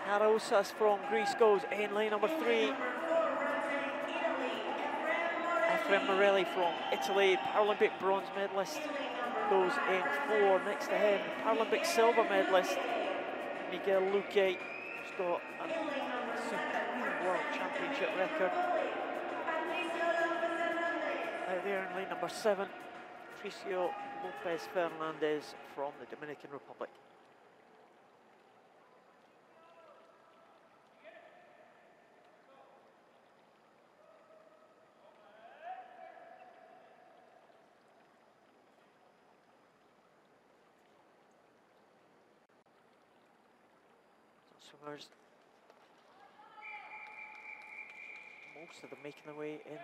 Speaker 1: Karausas from Greece goes in lane number 3. Efrem Morelli from Italy, Paralympic bronze medalist, goes in 4. Next to him, Paralympic silver medalist, Miguel Luque, who's got a supreme world championship record. Out there in lane number 7, Patricio Lopez Fernandez from the Dominican Republic. Swimmers, most of them making their way in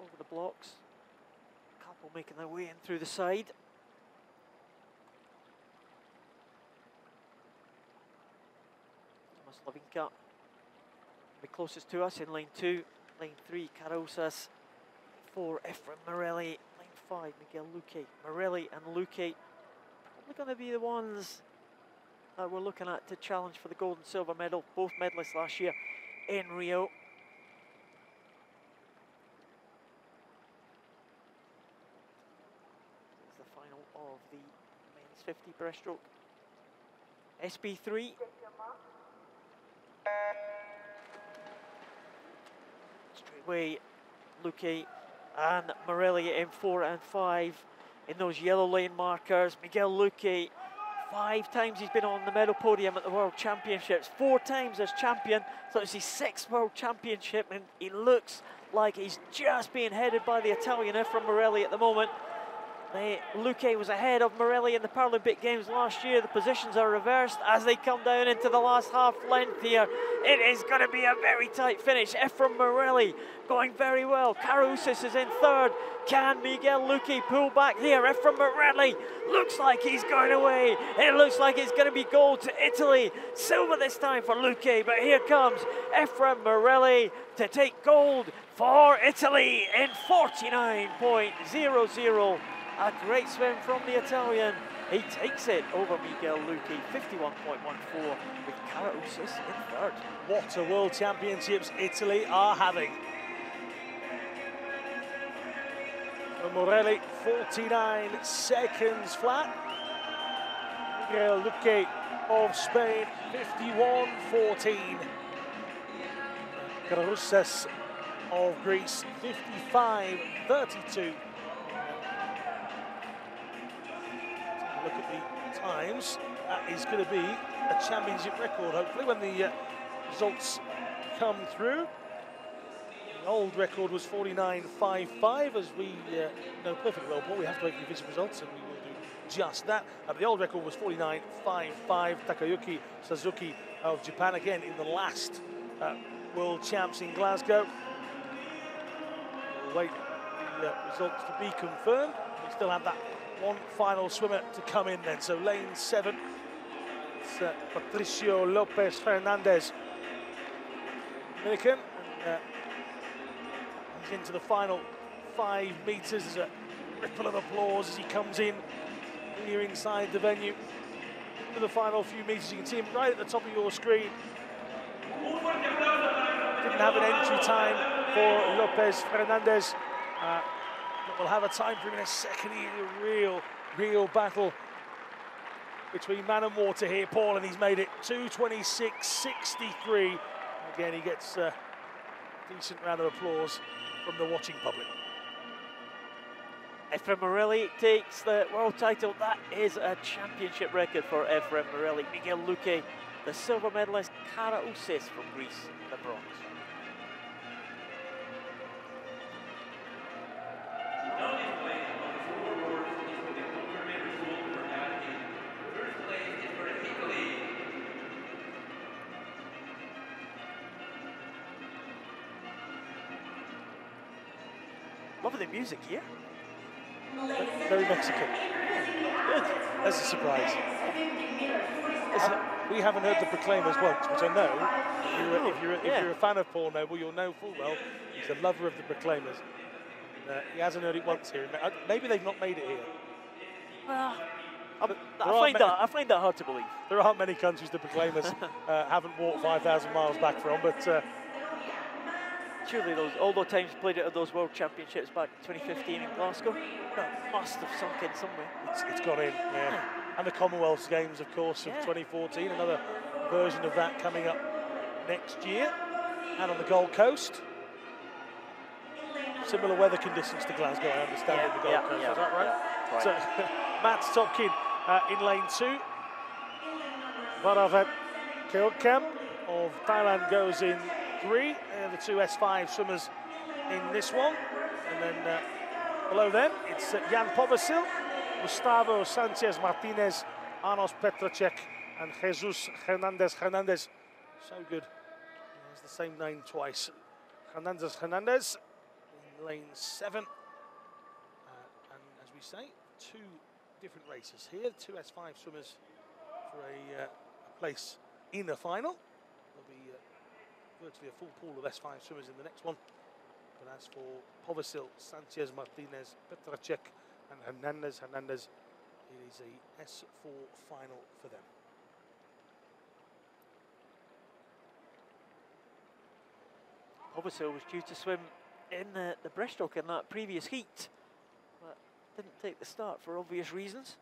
Speaker 1: over the blocks, a couple making their way in through the side. Thomas Slavinka will be closest to us in lane 2, lane 3 Karausas, 4 Efrem Morelli, lane 5 Miguel Luque. Morelli and Luque probably going to be the ones that we're looking at to challenge for the gold and silver medal, both medalists last year in Rio. This is the final of the men's 50 breaststroke. SB3. Straight away, Luque and Morelli in 4 and 5 in those yellow lane markers. Miguel Luque 5 times he's been on the medal podium at the World Championships, 4 times as champion, so it's his 6th World Championship, and he looks like he's just being headed by the Italian from Morelli at the moment. Luque was ahead of Morelli in the Paralympic Games last year. The positions are reversed as they come down into the last half length here. It is going to be a very tight finish. Efrem Morelli going very well. Carusis is in 3rd. Can Miguel Luque pull back here? Efrem Morelli looks like he's going away. It looks like it's going to be gold to Italy. Silver this time for Luque, but here comes Efrem Morelli to take gold for Italy in 49.00. A great swim from the Italian. He takes it over Miguel Luque, 51.14, with Carusis in 3rd.
Speaker 2: What a World Championships Italy are having. For Morelli, 49 seconds flat. Miguel Luque of Spain, 51.14. Carusis of Greece, 55.32. Look at the times. That is going to be a championship record, hopefully, when the results come through. The old record was 49.55, as we know perfectly well, Paul. We have to wait for the official results, and we will do just that. The old record was 49.55. Takayuki Suzuki of Japan, again, in the last World Champs in Glasgow. We'll wait for the results to be confirmed. We still have that one final swimmer to come in then. So lane 7, it's Patricio Lopez Fernandez, Dominican, and he's into the final 5 meters. There's a ripple of applause as he comes in here inside the venue. For the final few meters, you can see him right at the top of your screen. Didn't have an entry time for Lopez Fernandez. We'll have a time for him in a second here. A real battle between man and water here, Paul, and he's made it 2:26.63. Again, he gets a decent round of applause from the watching public.
Speaker 1: Efrem Morelli takes the world title. That is a championship record for Efrem Morelli. Miguel Luque, the silver medalist. Carusis from Greece, the bronze. Love the music here.
Speaker 2: Very Mexican.
Speaker 1: Good.
Speaker 2: That's a surprise. We haven't heard the Proclaimers once, which I know. If you're a fan of Paul Noble, you'll know full well he's a lover of the Proclaimers. He hasn't heard it once here. Maybe they've not made it here.
Speaker 1: Well, I find that hard to believe.
Speaker 2: There aren't many countries the Proclaimers haven't walked 5,000 miles back from, but
Speaker 1: surely all those times played it at those World Championships back in 2015 in Glasgow, that must have sunk in somewhere.
Speaker 2: It's gone in, yeah. And the Commonwealth Games, of course, of 2014, another version of that coming up next year. And on the Gold Coast, similar weather conditions to Glasgow, I understand, on the Gold Coast. Is that right?
Speaker 1: Right.
Speaker 2: So, Mats Topkin in lane 2. Varavet Keokam of Thailand goes in 3. The 2 S5 swimmers in this one. And then below them, it's Jan Povasil, Gustavo Sanchez Martinez, Anos Petracek, and Jesus Hernandez. So good. There's the same name twice. Hernandez in lane 7. And as we say, 2 different races here. 2 S5 swimmers for a place in the final. There'll be virtually a full pool of S5 swimmers in the next one. But as for Povasil, Sanchez, Martinez, Petracek, and Hernandez, it is a S4 final for them.
Speaker 1: Povasil was due to swim in the breaststroke in that previous heat, but didn't take the start for obvious reasons.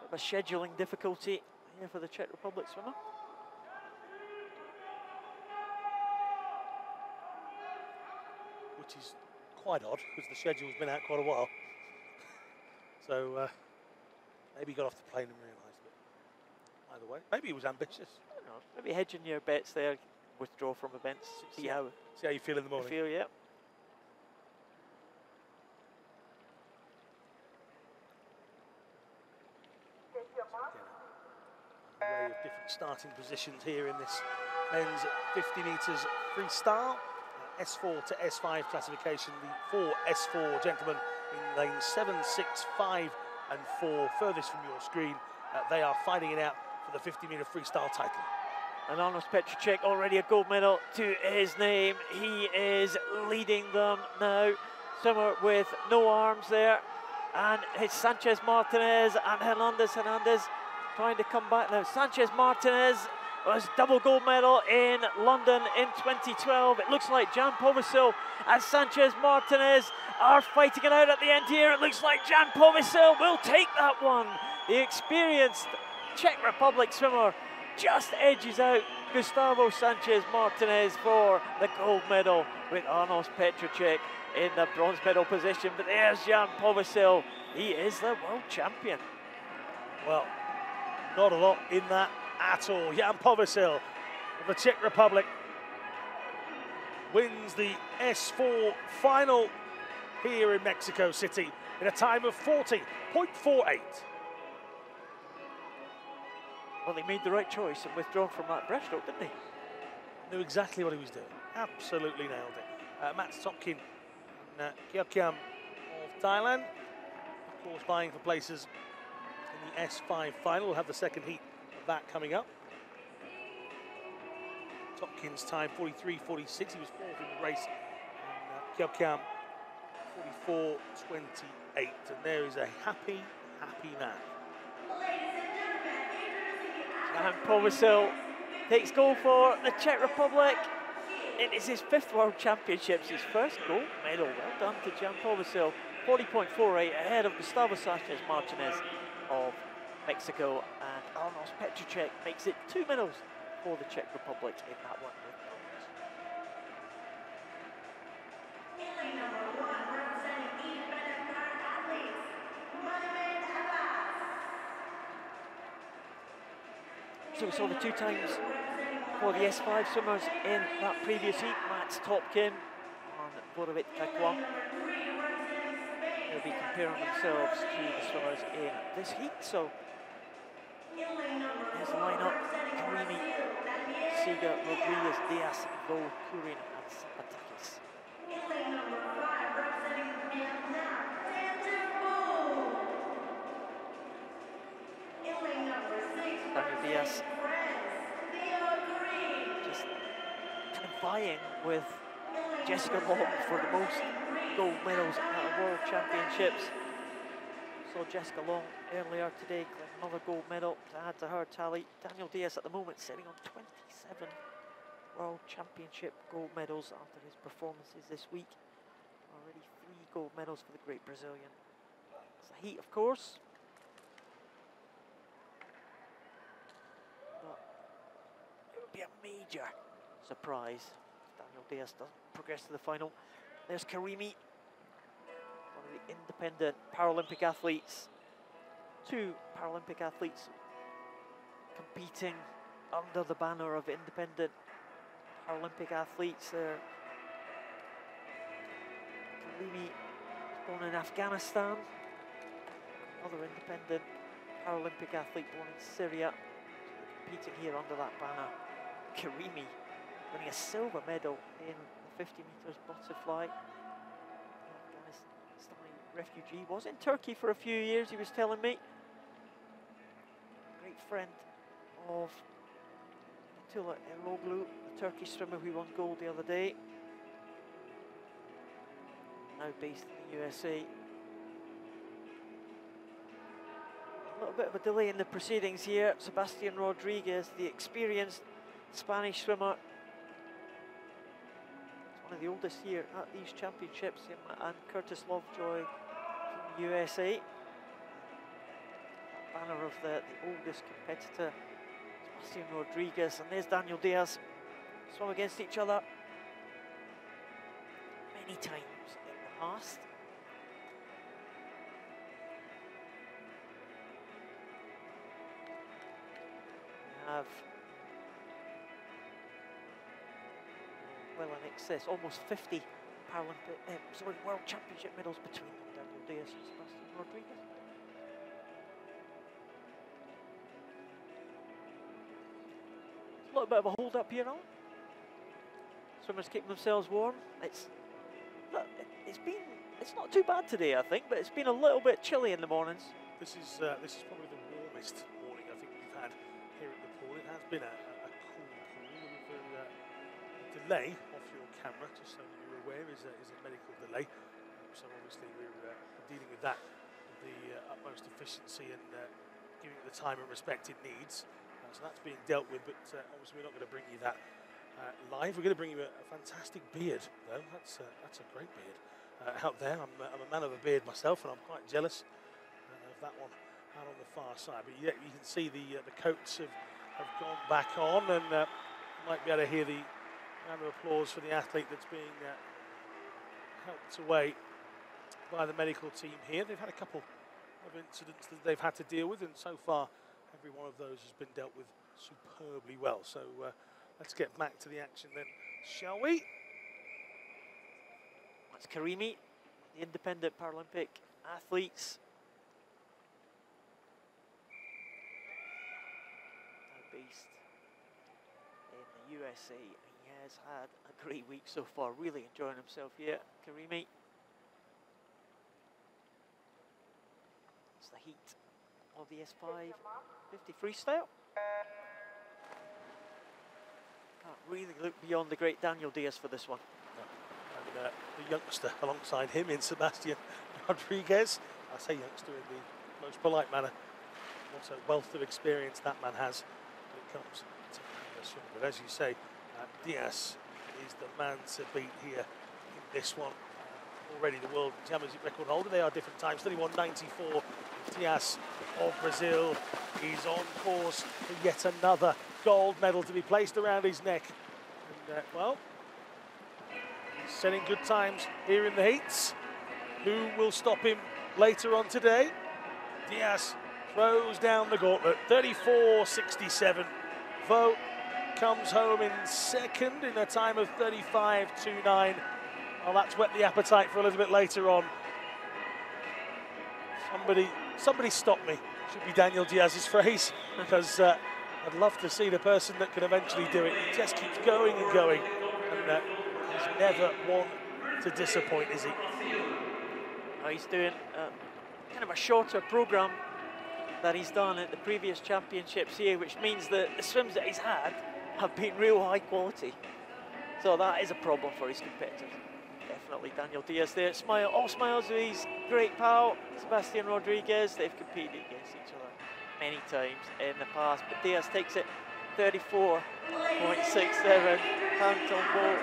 Speaker 1: Bit of a scheduling difficulty here for the Czech Republic swimmer.
Speaker 2: Which is quite odd, because the schedule's been out quite a while. So maybe he got off the plane and realised it. either way. Maybe he was ambitious.
Speaker 1: I don't know. Maybe hedging your bets there. Withdraw from events. See how
Speaker 2: you feel in the morning.
Speaker 1: You feel, yeah.
Speaker 2: Array of different starting positions here in this men's 50 metres freestyle. S4 to S5 classification. The 4 S4 gentlemen in lanes 7, 6, 5 and 4 furthest from your screen. They are fighting it out for the 50-metre freestyle title.
Speaker 1: And Arnos Petricek already a gold medal to his name. He is leading them now. Swimmer with no arms there. And it's Sanchez Martinez and Hernandez trying to come back now. Sanchez Martinez was double gold medal in London in 2012. It looks like Jan Povisil and Sanchez Martinez are fighting it out at the end here. It looks like Jan Povisil will take that one. The experienced Czech Republic swimmer just edges out Gustavo Sanchez Martinez for the gold medal, with Arnos Petricek in the bronze medal position. But there's Jan Povisil. He is the world champion.
Speaker 2: Well, not a lot in that at all. Jan Povisil of the Czech Republic wins the S4 final here in Mexico City in a time of 40.48.
Speaker 1: Well, he made the right choice and withdrawn from that breaststroke, didn't he?
Speaker 2: Knew exactly what he was doing. Absolutely nailed it. Mats Topkin and Kyeokam of Thailand, of course, vying for places in the S5 final. We'll have the second heat of that coming up. Topkin's time 43.46. He was fourth in the race. And Kyeokam 44.28. And there is a happy, happy man.
Speaker 1: And Povisil takes gold for the Czech Republic. It is his 5th World Championships, his first gold medal. Well done to Jan Povisil. 40.48 ahead of Gustavo Sanchez Martinez of Mexico. And Arnos Petricek makes it 2 medals for the Czech Republic in that one. So we saw the 2 times for the S5 swimmers in that previous heat. Mats Topkin and Borovic Taekwondo. They'll be comparing themselves to the swimmers in this heat. So here's the lineup: Karimi, Siga, Rodriguez, Diaz, Bo, Kurin and Zapatakis. Daniel Diaz just kind of vying with Jessica Long for the most gold medals at the World Championships. Saw Jessica Long earlier today claim another gold medal to add to her tally. Daniel Diaz at the moment sitting on 27 World Championship gold medals after his performances this week. Already 3 gold medals for the great Brazilian. It's the heat, of course. Be a major surprise if Daniel Diaz doesn't progress to the final. There's Karimi, one of the independent Paralympic athletes. 2 Paralympic athletes competing under the banner of independent Paralympic athletes. Karimi was born in Afghanistan. Another independent Paralympic athlete born in Syria, competing here under that banner. Karimi winning a silver medal in the 50 metres butterfly. Afghanistani refugee, was in Turkey for a few years, he was telling me. Great friend of Atilla Eroglu, the Turkish swimmer who won gold the other day. Now based in the USA. A little bit of a delay in the proceedings here. Sebastian Rodriguez, the experienced Spanish swimmer. He's one of the oldest here at these championships, him and Curtis Lovejoy from the USA. That banner of the oldest competitor, Sebastian Rodriguez, and there's Daniel Diaz. Swim against each other many times in the past. have well in excess, almost 50 World Championship medals between them, Daniel Diaz and Sebastian Rodriguez. A little bit of a hold up here now. Swimmers keeping themselves warm. It's not too bad today, I think, but it's been a little bit chilly in the mornings.
Speaker 2: This is probably the warmest morning I think we've had here at the pool. It has been a cool pool with a delay off your camera, just so you're aware, is a medical delay. So obviously we're dealing with that with the utmost efficiency and giving it the time and respect it needs. So that's being dealt with, but obviously we're not going to bring you that live. We're going to bring you a fantastic beard, though. That's a great beard out there. I'm a man of a beard myself, and I'm quite jealous of that one out on the far side. But yeah, you can see the coats have gone back on, and you might be able to hear the round of applause for the athlete that's being helped away by the medical team here. They've had a couple of incidents that they've had to deal with, and so far every one of those has been dealt with superbly well. So let's get back to the action then, shall we?
Speaker 1: That's Karimi, the Independent Paralympic Athletes. Now based in the USA. He has had a great week so far, really enjoying himself here, Karimi. It's the heat of the S5 50 freestyle. Can't really look beyond the great Daniel Diaz for this one.
Speaker 2: And the youngster alongside him in Sebastian Rodriguez. I say youngster in the most polite manner. What a wealth of experience that man has when it comes to swimming. But as you say, Diaz is the man to beat here in this one. Already the world championship record holder. They are different times. 31.94. Diaz of Brazil. He's on course for yet another gold medal to be placed around his neck. And well, he's setting good times here in the heats. Who will stop him later on today? Diaz throws down the gauntlet. 34.67. Vo comes home in second in a time of 35.29. Well, that's whet the appetite for a little bit later on. Somebody stop me. Should be Daniel Diaz's phrase, because I'd love to see the person that can eventually do it. He just keeps going and going, and he's never one to disappoint, is he?
Speaker 1: He's doing kind of a shorter program that he's done at the previous championships here, which means that the swims that he's had have been real high quality. So that is a problem for his competitors. Definitely Daniel Diaz there. Smile, all smiles with his great pal, Sebastian Rodriguez. They've competed against each other many times in the past, but Diaz takes it 34.67. Canton Bolt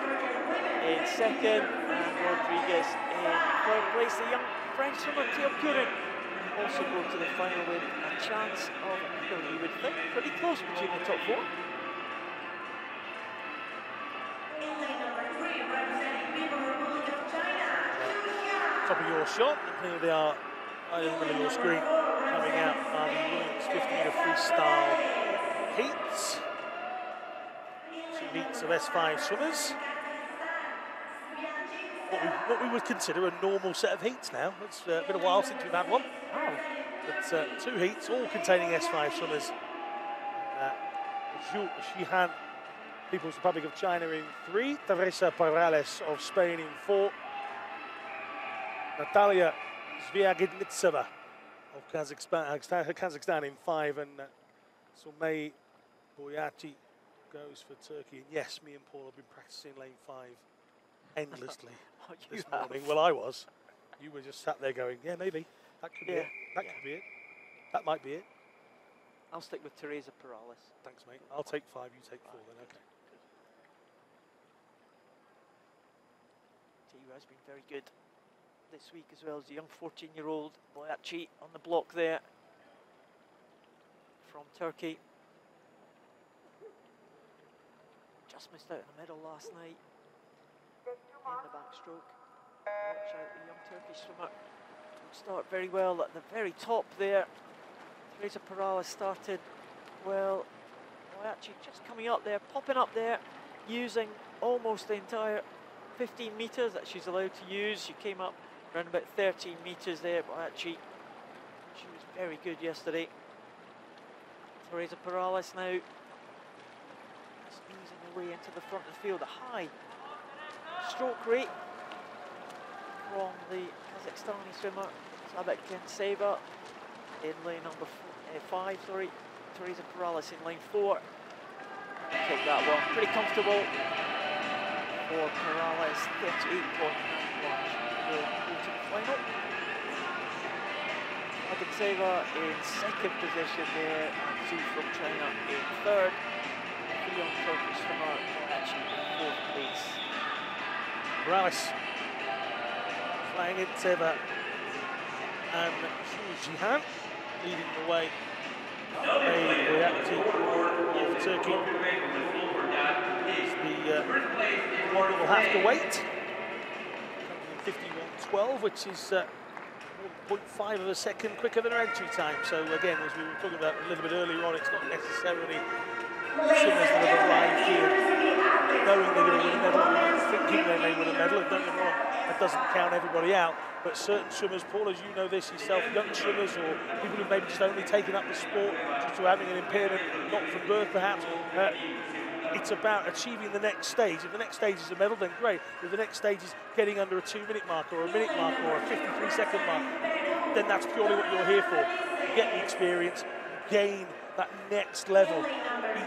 Speaker 1: in second, and Rodriguez in third place. The young French swimmer Theo Courin also go to the final with a chance of, you would think, pretty close between the top four.
Speaker 2: Top of your shot, and here they are right in the middle of your screen, coming out are the women's 50-metre freestyle heats. 2 heats of S5 swimmers. What we would consider a normal set of heats now. It's been a while since we've had one. Wow. But 2 heats, all containing S5 swimmers. Xihan, People's Republic of China in 3, Teresa Perales of Spain in 4, Natalia Zviagidnitseva of Kazakhstan in 5, and Sumay Boyachi goes for Turkey. And yes, me and Paul have been practicing lane 5 endlessly this morning. Well, I was. You were just sat there going, yeah, maybe. That could be it. That could be it. That might be it.
Speaker 1: I'll stick with Teresa Perales.
Speaker 2: Thanks, mate. I'll take 5, you take 4 then, okay.
Speaker 1: Tiyu has been very good this week as well as the young 14-year-old Boyachi on the block there from Turkey. Just missed out in the middle last night in the backstroke. Watch out, the young Turkish swimmer would start very well at the very top there. Teresa Perales started well Boyachi just coming up there, popping up there, using almost the entire 15 metres that she's allowed to use. She came up around about 13 metres there, Boyachi. She was very good yesterday. Teresa Perales now just easing her way into the front of the field. A high stroke rate from the Kazakhstani swimmer Sabek Kenseva in lane number 5, sorry. Teresa Perales in lane 4. Take that one, pretty comfortable for Perales, 38.91. She will go to the final. Kenseva in second position there, and Zhu from China in third. The young Turkish swimmer actually in fourth place.
Speaker 2: Morales flying in Teva and Jihan leading the way. Boyachi of Turkey is the one that will have to wait. 51.12, which is 0.5 of a second quicker than her entry time. So again, as we were talking about a little bit earlier on, it's not necessarily swimmers that have arrived here knowing they're going to win a medal, thinking they may win a medal. Don't get me wrong, that doesn't count everybody out. But certain swimmers, Paul, as you know this yourself, young swimmers or people who've maybe just only taken up the sport due to having an impairment, not from birth perhaps, it's about achieving the next stage. If the next stage is a medal, then great. If the next stage is getting under a 2-minute mark or a minute mark or a 53-second mark, then that's purely what you're here for. You get the experience, you gain that next level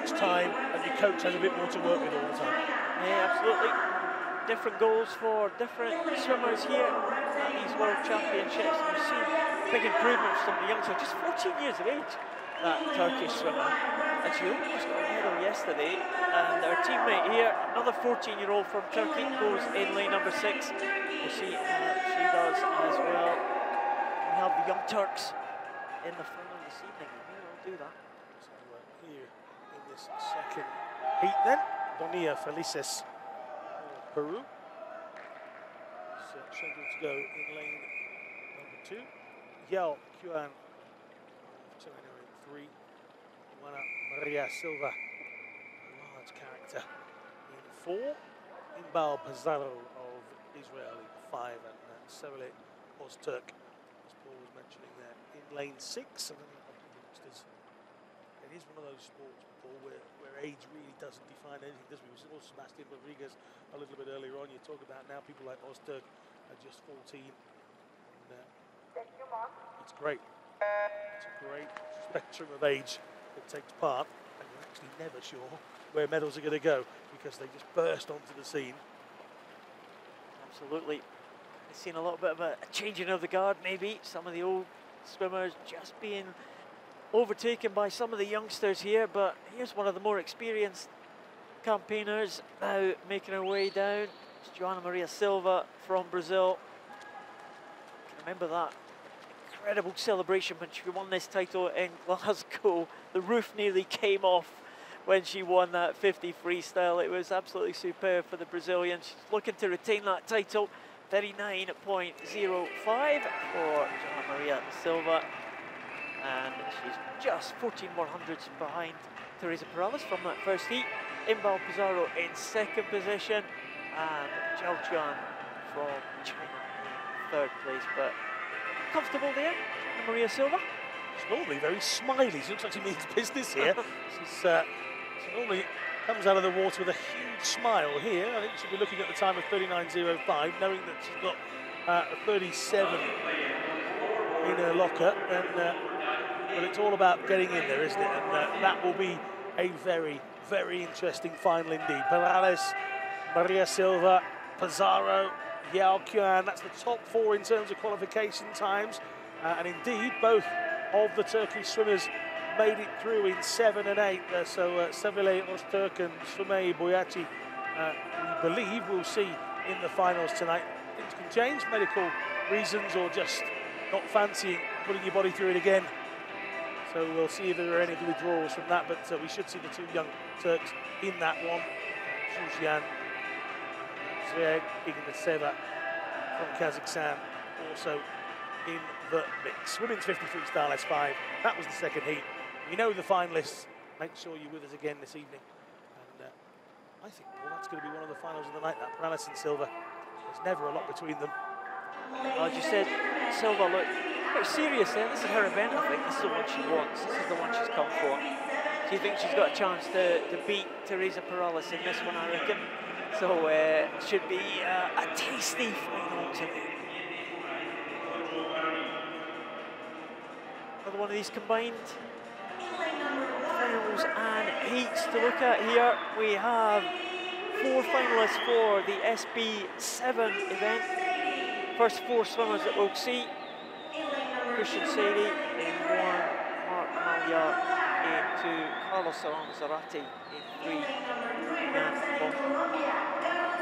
Speaker 2: each time, and your coach has a bit more to work with all the time.
Speaker 1: Yeah, absolutely. Different goals for different swimmers here at these World Championships. And we've seen big improvements from the youngster, just 14 years of age, that Turkish swimmer. And she almost got a medal yesterday. And our teammate here, another 14-year-old from Turkey, goes in lane number 6. We'll see how she does as well. We have the Young Turks in the final this evening. We'll do that.
Speaker 2: So here in this second heat then, Donia Felices, Peru, is scheduled to go in lane number 2. Yao Qian, China in 3. Juana Maria Silva, a large character, in 4. Imbal Pizarro of Israel in 5, and Sevile Ozturk, as Paul was mentioning there, in lane 6. And then youngsters. It is one of those sports, Paul, where age really doesn't define anything, does it? We saw Sebastian Rodriguez a little bit earlier on. You talk about now people like Ozturk are just 14. And, it's great. It's a great spectrum of age that takes part, and you're actually never sure where medals are going to go because they just burst onto the scene.
Speaker 1: Absolutely. I've seen a little bit of a changing of the guard, maybe. Some of the old swimmers just being overtaken by some of the youngsters here, but here's one of the more experienced campaigners now making her way down. It's Joana Maria Silva from Brazil. I can remember that incredible celebration when she won this title in Glasgow. The roof nearly came off when she won that 50 freestyle. It was absolutely superb for the Brazilian. She's looking to retain that title. 39.05 for Joana Maria Silva. And she's just 14 more hundredths behind Teresa Perales from that first heat. Imbal Pizarro in second position, and Zhao Juan from China in third place. But comfortable there, Maria Silva.
Speaker 2: She's normally very smiley. She looks like she means business here. She normally comes out of the water with a huge smile here. I think she'll be looking at the time of 39.05, knowing that she's got a 37 in her locker. But it's all about getting in there, isn't it? And that will be a very, very interesting final indeed. Perales, Maria Silva, Pizarro, Yao Qian. That's the top 4 in terms of qualification times. And indeed, both of the Turkish swimmers made it through in 7 and 8. So Sevile Ozturk and Sumay Boyachi, we believe we'll see in the finals tonight. Things can change, medical reasons or just not fancying putting your body through it again. So we'll see if there are any withdrawals from that, but we should see the 2 young Turks in that one. Zhujian, Zvieg Ignatseva from Kazakhstan also in the mix. Women's 50 freestyle S5, that was the second heat. We know the finalists make sure you're with us again this evening. And I think, Paul, that's going to be one of the finals of the night, that Perales and Silva. There's never a lot between them.
Speaker 1: As you said, Silva looked quite serious there. This is her event, I think. This is the one she wants. This is the one she's come for. She thinks she's got a chance to beat Teresa Perales in this one, I reckon. So it should be a tasty final tonight. Another one of these combined finals and heats to look at here. We have 4 finalists for the SB7 event. First 4 swimmers that we'll see: Christian Sadie in 1, Mark Malia in 2, Carlos Serrano Zarate in 3, and Juan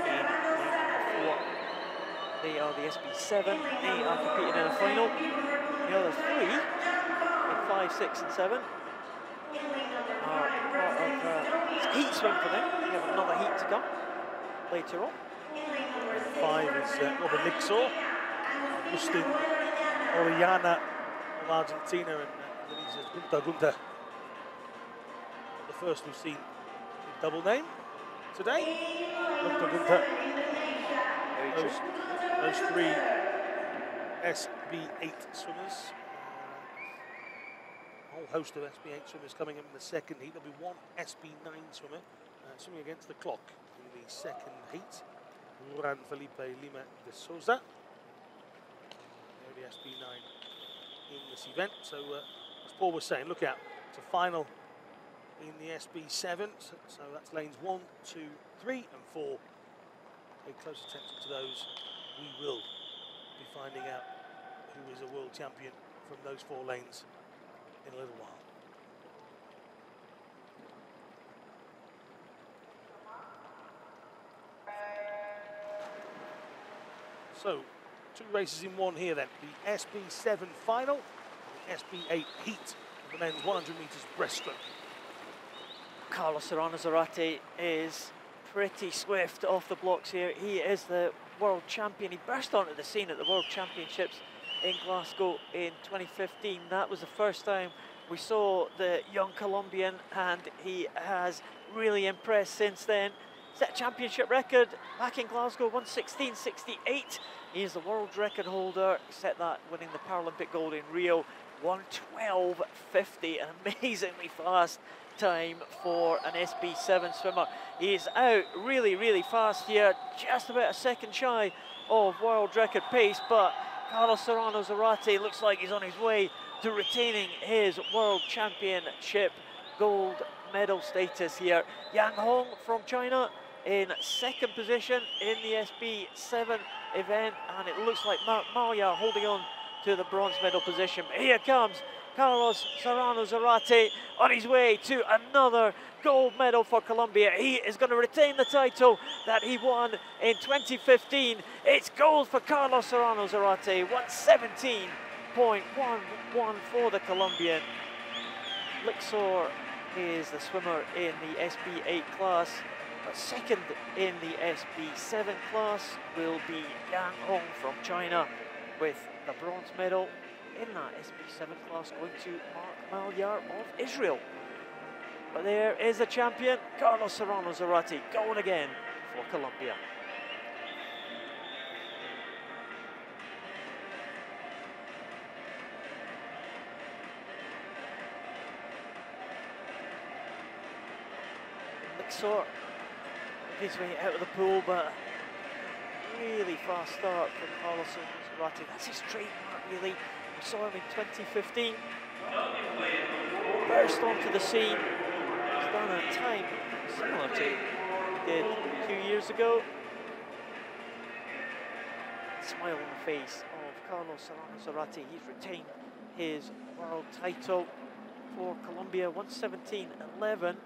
Speaker 1: in 4. They are the SB7. They are competing in a final. The other 3 in 5, 6, and 7 are part of heat swim for them. We have another heat to come later on.
Speaker 2: 5 is Robin Lixor, Agustin Orellana of Argentina, and Indonesia's Gunta. The first we've seen in double name today. Gunta. Those 3 SB8 swimmers. A whole host of SB8 swimmers coming in the second heat. There'll be 1 SB9 swimmer swimming against the clock in the second heat. Juan Felipe Lima de Souza. The SB9 in this event. So as Paul was saying, look out, it's a final in the SB7. So that's lanes 1, 2, 3 and 4. Pay close attention to those. We will be finding out who is a world champion from those 4 lanes in a little while. So, 2 races in one here then. The SB7 final, the SB8 heat of the men's 100 metres breaststroke.
Speaker 1: Carlos Serrano Zarate is pretty swift off the blocks here. He is the world champion. He burst onto the scene at the World Championships in Glasgow in 2015. That was the first time we saw the young Colombian, and he has really impressed since then. Set a championship record back in Glasgow, 1:16.68. He is the world record holder. He set that winning the Paralympic gold in Rio, 1:12.50, an amazingly fast time for an SB7 swimmer. He is out really fast here, just about a second shy of world record pace, but Carlos Serrano Zarate looks like he's on his way to retaining his world championship gold medal status here. Yang Hong from China in second position in the SB7 event, and it looks like Mark Malia holding on to the bronze medal position. Here comes Carlos Serrano Zarate on his way to another gold medal for Colombia. He is going to retain the title that he won in 2015. It's gold for Carlos Serrano Zarate, 1:17.11 for the Colombian. Lixor is the swimmer in the SB8 class, but second in the SB7 class will be Yang Hong from China, with the bronze medal in that SB7 class going to Mark Malia of Israel. But there is the champion, Carlos Serrano Zarate, going again for Colombia. Lixor his way out of the pool, but really fast start from Carlos Zarate. That's his trademark, really. We saw him in 2015. Burst onto the scene. He's done a time similar to he did 2 years ago. Smile on the face of Carlos Serrano Zarate. He's retained his world title for Colombia, 1:17.11.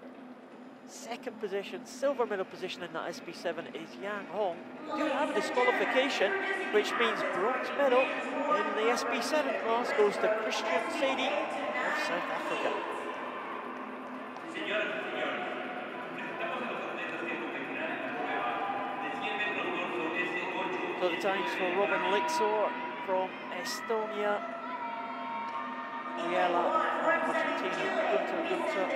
Speaker 1: Second position, silver medal position in that SB7 is Yang Hong. We do have a disqualification, which means bronze medal in the SB7 class goes to Christian Sadie of South Africa. So the times for Robin Lixor from Estonia Gabriela from Argentina, Gunter from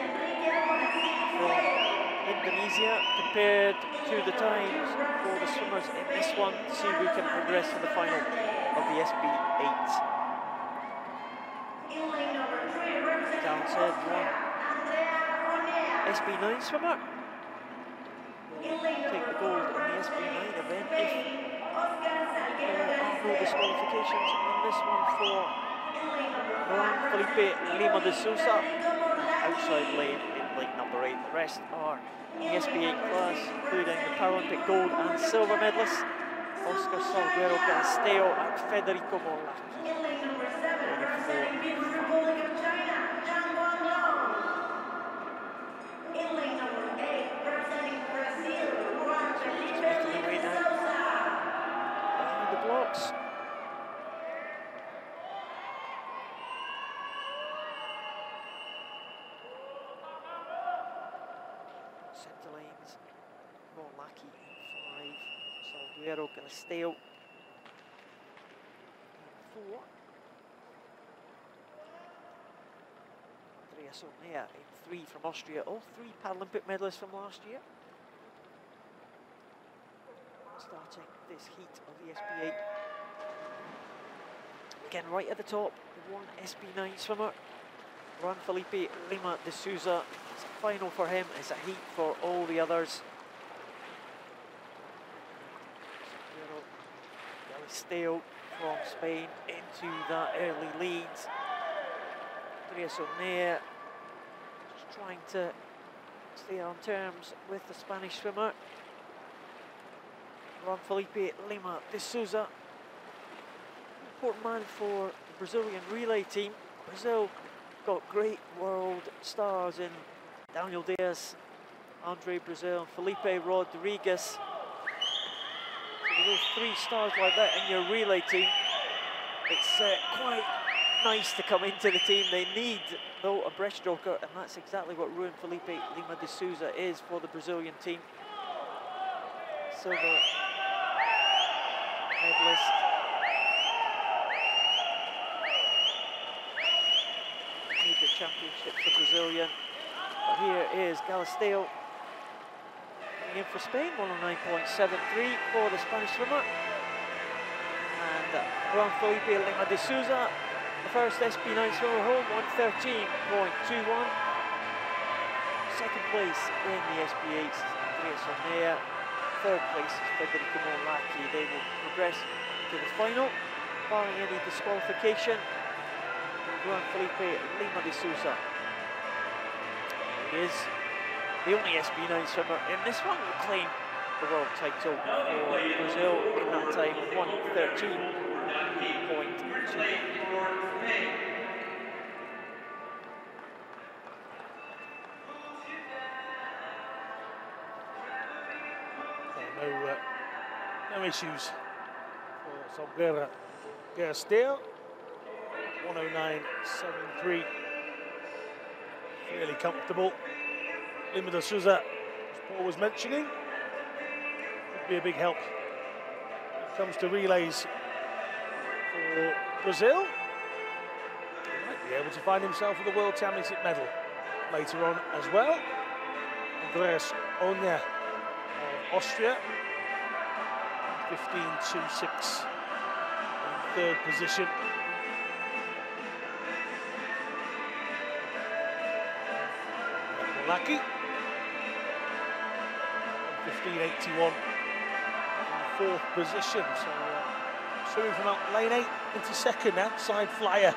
Speaker 1: Indonesia, compared to the times for the swimmers in this one to see if we can progress to the final of the SB8. Down said Juan, SB9 swimmer, take the gold in the SB9 event if there are no disqualifications in this one for Juan Felipe Lima de Sousa, outside lane in lane number 8. The rest are in the SB8 class, including the Paralympic gold and silver medalists, Oscar Salguero Galisteo and Federico Morlacchi. Blocks. Centre lanes, Morlacchi in 5, Salguero Galisteo in 4, Andrea Sornea in 3 from Austria, all 3 Paralympic medalists from last year. Starting this heat of the SB8. Again, right at the top, the one SB9 swimmer, Juan Felipe Lima de Sousa. It's a final for him, it's a heat for all the others. Galisteo from Spain into that early lead. Andrea Sornea just trying to stay on terms with the Spanish swimmer. Juan Felipe Lima de Sousa, important man for the Brazilian relay team. Brazil got great world stars in Daniel Diaz, Andre Brazil, and Felipe Rodriguez. So with those 3 stars like that in your relay team, it's quite nice to come into the team. They need, though, a breaststroker, and that's exactly what Juan Felipe Lima de Sousa is for the Brazilian team. Silver medalist. Major championship for Brazilian. But here is Galisteo coming in for Spain, 109.73 for the Spanish swimmer. And Juan Felipe Lima de Sousa, the first SB9 swimmer home, 113.21. Second place in the SB8s, Andrea Sornea. Third place is Federico Morlacchi. They will progress to the final, barring any disqualification. Juan Felipe Lima de Sousa is the only SB9 swimmer in this one will claim the world title for Brazil in that time of 113.2.
Speaker 2: No issues for Salguero Galisteo. 109.73. Fairly comfortable. Lima de Sousa, as Paul was mentioning, would be a big help when it comes to relays for Brazil. He might be able to find himself with a World Championship medal later on as well. Andreas Onya of Austria, 15.26 in 3rd position. Morlacchi, 15.81 in 4th position. So swimming from out lane 8 into 2nd, outside flyer,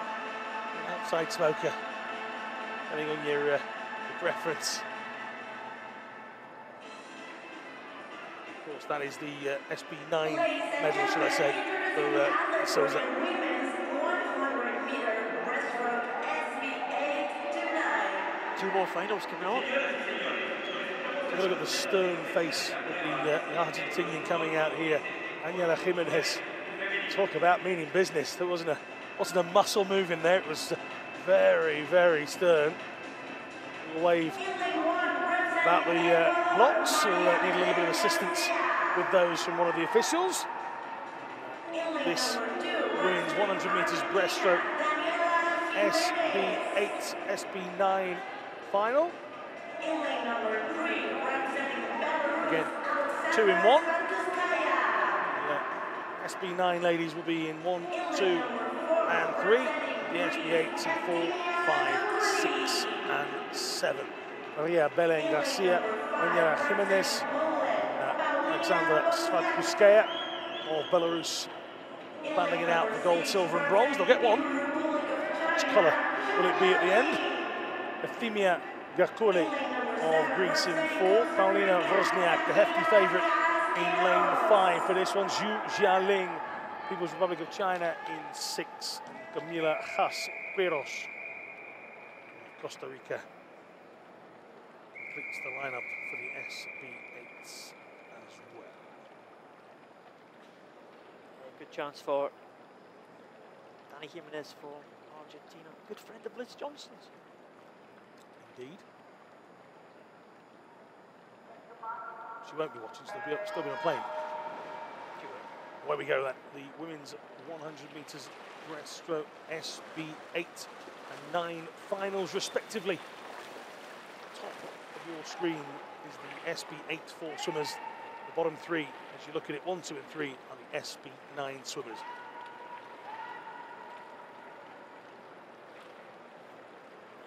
Speaker 2: outside smoker, depending on your preference. Of course, that is the SB9 medal, should I say, for Sousa.
Speaker 1: Two more finals coming on.
Speaker 2: Look at the stern face of the Argentinian coming out here, Daniela Jimenez. Talk about meaning business. There wasn't a muscle move in there. It was very, very stern. We'll wave about the blocks. We'll need a little bit of assistance with those from one of the officials. This women's 100 meters breaststroke SB8, SB9 final. Again, 2 in 1. The SB9 ladies will be in 1, 2, and 3. The SB8s in 4, 5, 6, and 7. Maria Belén Garcia, Daniela Jimenez, Alexandra Svadkuskaya of Belarus, banding it out for gold, silver, and bronze. They'll get one. Which colour will it be at the end? Efthymia Garkule of Greece in 4. Paulina Wozniak, the hefty favourite in lane 5 for this one. Zhu Jialing, People's Republic of China in 6. And Camila Jas-Peros, Costa Rica, completes the lineup for the SB8s as well.
Speaker 1: Good chance for Dani Jimenez from Argentina. Good friend of Liz Johnson's.
Speaker 2: Indeed. She won't be watching, so they'll still be on a plane. Away we go then. The women's 100 metres breaststroke SB8 and 9 finals respectively. Top of your screen is the SB8 4 swimmers. The bottom 3, as you look at it, 1, 2 and 3 are the SB9 swimmers.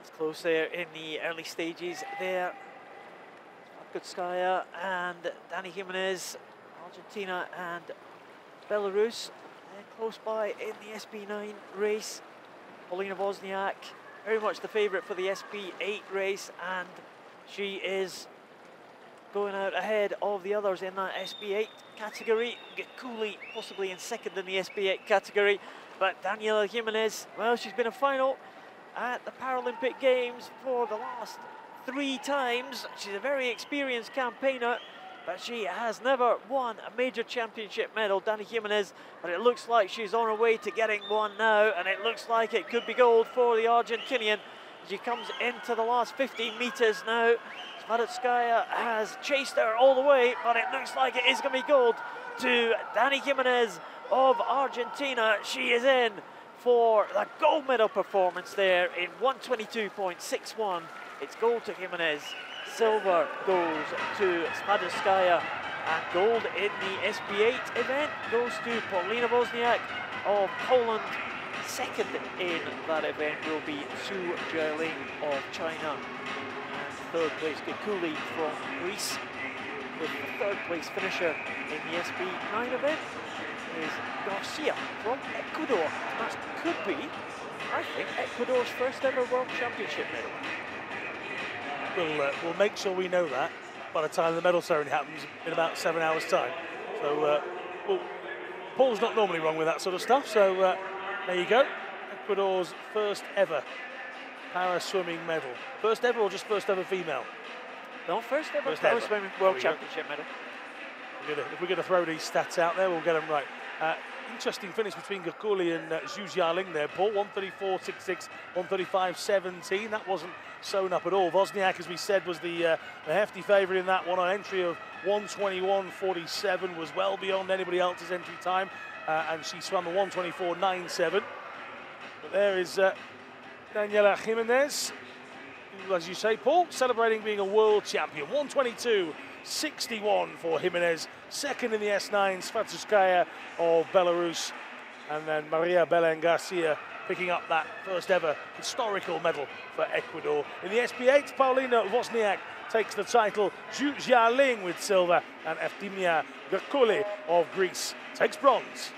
Speaker 1: It's close there in the early stages there. Svadkuskaya and Dani Jimenez, Argentina and Belarus. They're close by in the SB9 race. Paulina Wozniak, very much the favourite for the SB8 race, and she is going out ahead of the others in that SB8 category. Gekuli possibly in second in the SB8 category, but Daniela Jimenez, well, she's been a final at the Paralympic Games for the last 3 times. She's a very experienced campaigner, but she has never won a major championship medal, Dani Jimenez, but it looks like she's on her way to getting one now, and it looks like it could be gold for the Argentinian. She comes into the last 15 metres now. Svadkuskaya has chased her all the way, but it looks like it is going to be gold to Dani Jimenez of Argentina. She is in for the gold medal performance there in 122.61. It's gold to Jimenez. Silver goes to Svadkuskaya, and gold in the SB8 event goes to Paulina Wozniak of Poland. Second in that event will be Zhu Jialing of China. And third place, Gekuli from Greece. With the third place finisher in the SB9 event is Garcia from Ecuador. That could be, I think, Ecuador's first ever World Championship medal.
Speaker 2: We'll make sure we know that by the time the medal ceremony happens in about 7 hours' time. So, well, Paul's not normally wrong with that sort of stuff. So there you go. Ecuador's first ever para swimming medal. First ever or just first ever female?
Speaker 1: No, first ever para swimming World Championship medal.
Speaker 2: If we're going to throw these stats out there, we'll get them right. Interesting finish between Gekuli and Zhu Jialing there, Paul. 134.66, 135.17. That wasn't sewn up at all. Wozniak, as we said, was the hefty favourite in that one. An entry of 121.47 was well beyond anybody else's entry time, and she swam a 124.97. But there is Daniela Jimenez, who, as you say, Paul, celebrating being a world champion. 122.61 for Jimenez. Second in the S9, Svadkuskaya of Belarus. And then Maria Belén Garcia picking up that first ever historical medal for Ecuador. In the SB8, Paulina Wozniak takes the title. Zhu Jialing with silver, and Efthymia Garkule of Greece takes bronze.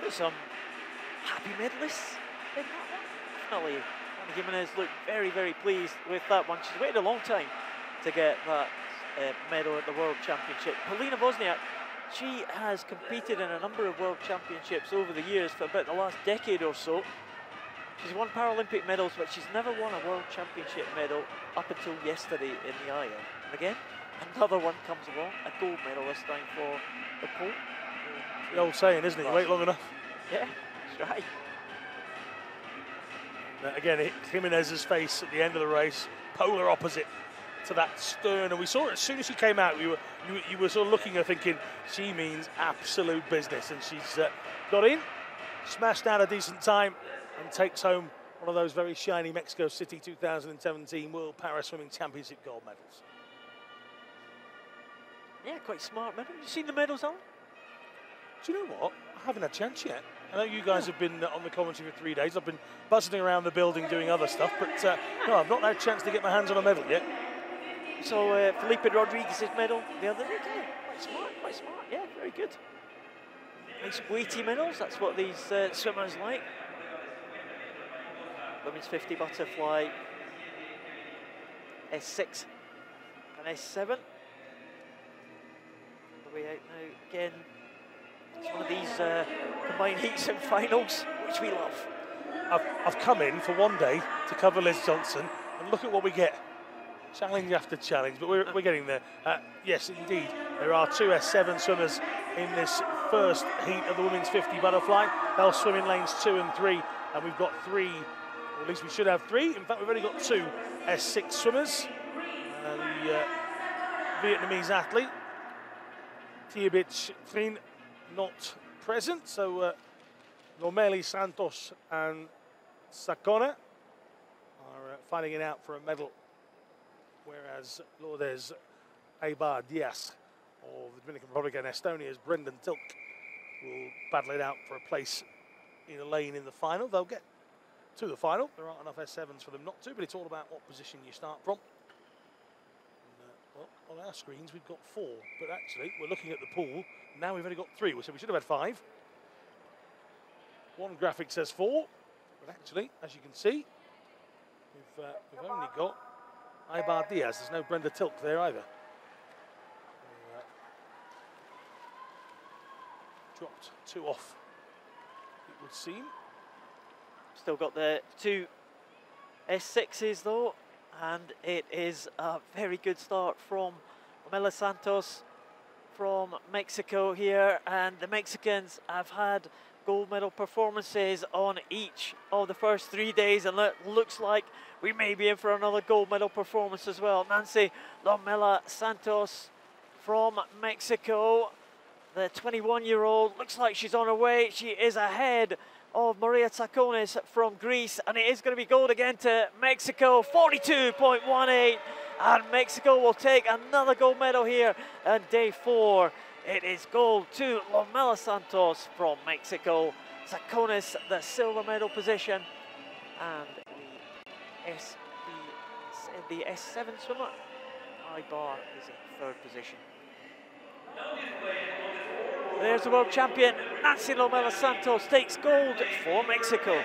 Speaker 1: There's some happy medalists in that one. Definitely. Jimenez looked very, very pleased with that one. She's waited a long time to get that medal at the World Championship. Paulina Wozniak, she has competed in a number of World Championships over the years for about the last decade or so. She's won Paralympic medals, but she's never won a World Championship medal up until yesterday in the IM. And again, another one comes along, a gold medal this time for the Pole.
Speaker 2: The old saying, isn't it? You wait long enough.
Speaker 1: Yeah, that's right.
Speaker 2: Again, Jimenez's face at the end of the race, polar opposite to that stern, and we saw it as soon as she came out. You were sort of looking at her thinking, she means absolute business, and she's got in, smashed out a decent time, and takes home one of those very shiny Mexico City 2017 World Para Swimming Championship gold medals.
Speaker 1: Yeah, quite smart medal. You seen the medals, Alan?
Speaker 2: Do you know what? I haven't had a chance yet. I know you guys have been on the commentary for 3 days. I've been buzzing around the building doing other stuff, but no, I've not had a chance to get my hands on a medal yet.
Speaker 1: So Felipe Rodriguez's medal the other day. Yeah, quite smart. Yeah, very good. Nice weighty medals. That's what these swimmers like. Women's 50 butterfly, S6 and S7. The way out now again. It's one of these combined heats and finals, which we love.
Speaker 2: I've come in for one day to cover Liz Johnson, and look at what we get. Challenge after challenge, but we're getting there. Yes, indeed, there are 2 S7 swimmers in this first heat of the women's 50 butterfly. They'll swim in lanes 2 and 3, and we've got 3, or at least we should have 3. In fact, we've only got 2 S6 swimmers. The Vietnamese athlete, Tiabich Trin, not present, so Normeli Santos and Sakona are fighting it out for a medal, whereas Lourdes Eibar Diaz of the Dominican Republic and Estonia's Brendan Tilk will battle it out for a place in a lane in the final. They'll get to the final. There aren't enough S7s for them not to, but it's all about what position you start from. Well, on our screens we've got 4, but actually we're looking at the pool. Now we've only got 3, so we should have had 5. One graphic says 4, but actually, as you can see, we've only got Eibar Diaz. There's no Brenda Tilk there either. Dropped 2 off, it would seem.
Speaker 1: Still got the 2 S6s though, and it is a very good start from Romela Santos from Mexico here, and the Mexicans have had gold medal performances on each of the first 3 days, and it looks like we may be in for another gold medal performance as well. Nancy Romela Santos from Mexico, the 21-year-old, looks like she's on her way. She is ahead of Maria Tsakonis from Greece, and it is going to be gold again to Mexico, 42.18, and Mexico will take another gold medal here on day 4. It is gold to Romela Santos from Mexico, Tsakonis the silver medal position, and the S7 swimmer, Eibar, is in 3rd position. There's the world champion, Nancy Romela Santos, takes gold for Mexico.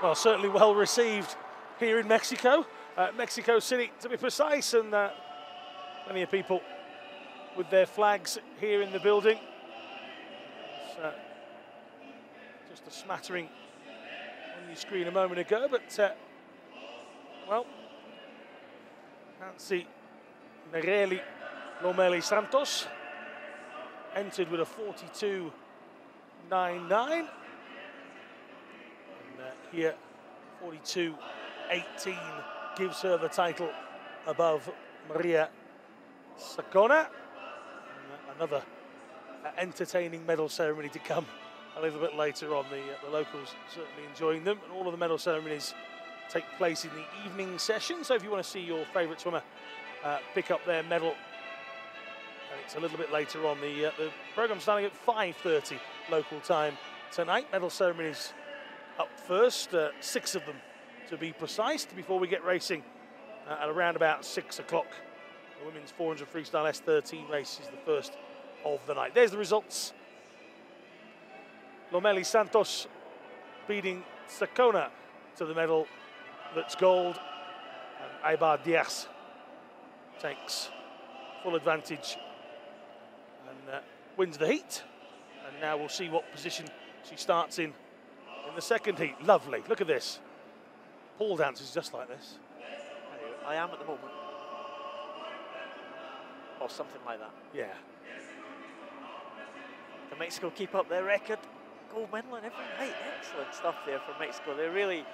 Speaker 2: Well, certainly well received here in Mexico, Mexico City to be precise, and plenty of people with their flags here in the building. It's, just a smattering on your screen a moment ago, but well, Nancy Nereli Romela Santos entered with a 42.99, and here 42.18 gives her the title above Maria Sakona. Another entertaining medal ceremony to come a little bit later on. The locals certainly enjoying them, and all of the medal ceremonies take place in the evening session. So if you want to see your favourite swimmer pick up their medal, and it's a little bit later on. The programme's starting at 5:30 local time tonight. Medal ceremonies up first, 6 of them to be precise, before we get racing at around about 6 o'clock. The women's 400 freestyle S13 race is the first of the night. There's the results. Romela Santos beating Sakona to the medal that's gold, and Eibar Diaz takes full advantage and wins the heat. And now we'll see what position she starts in the second heat. Lovely, look at this. Pole dance is just like this.
Speaker 1: I am at the moment. Or something like that.
Speaker 2: Yeah.
Speaker 1: Can Mexico keep up their record? Gold medal and everything. Hey, excellent stuff there for Mexico. They're really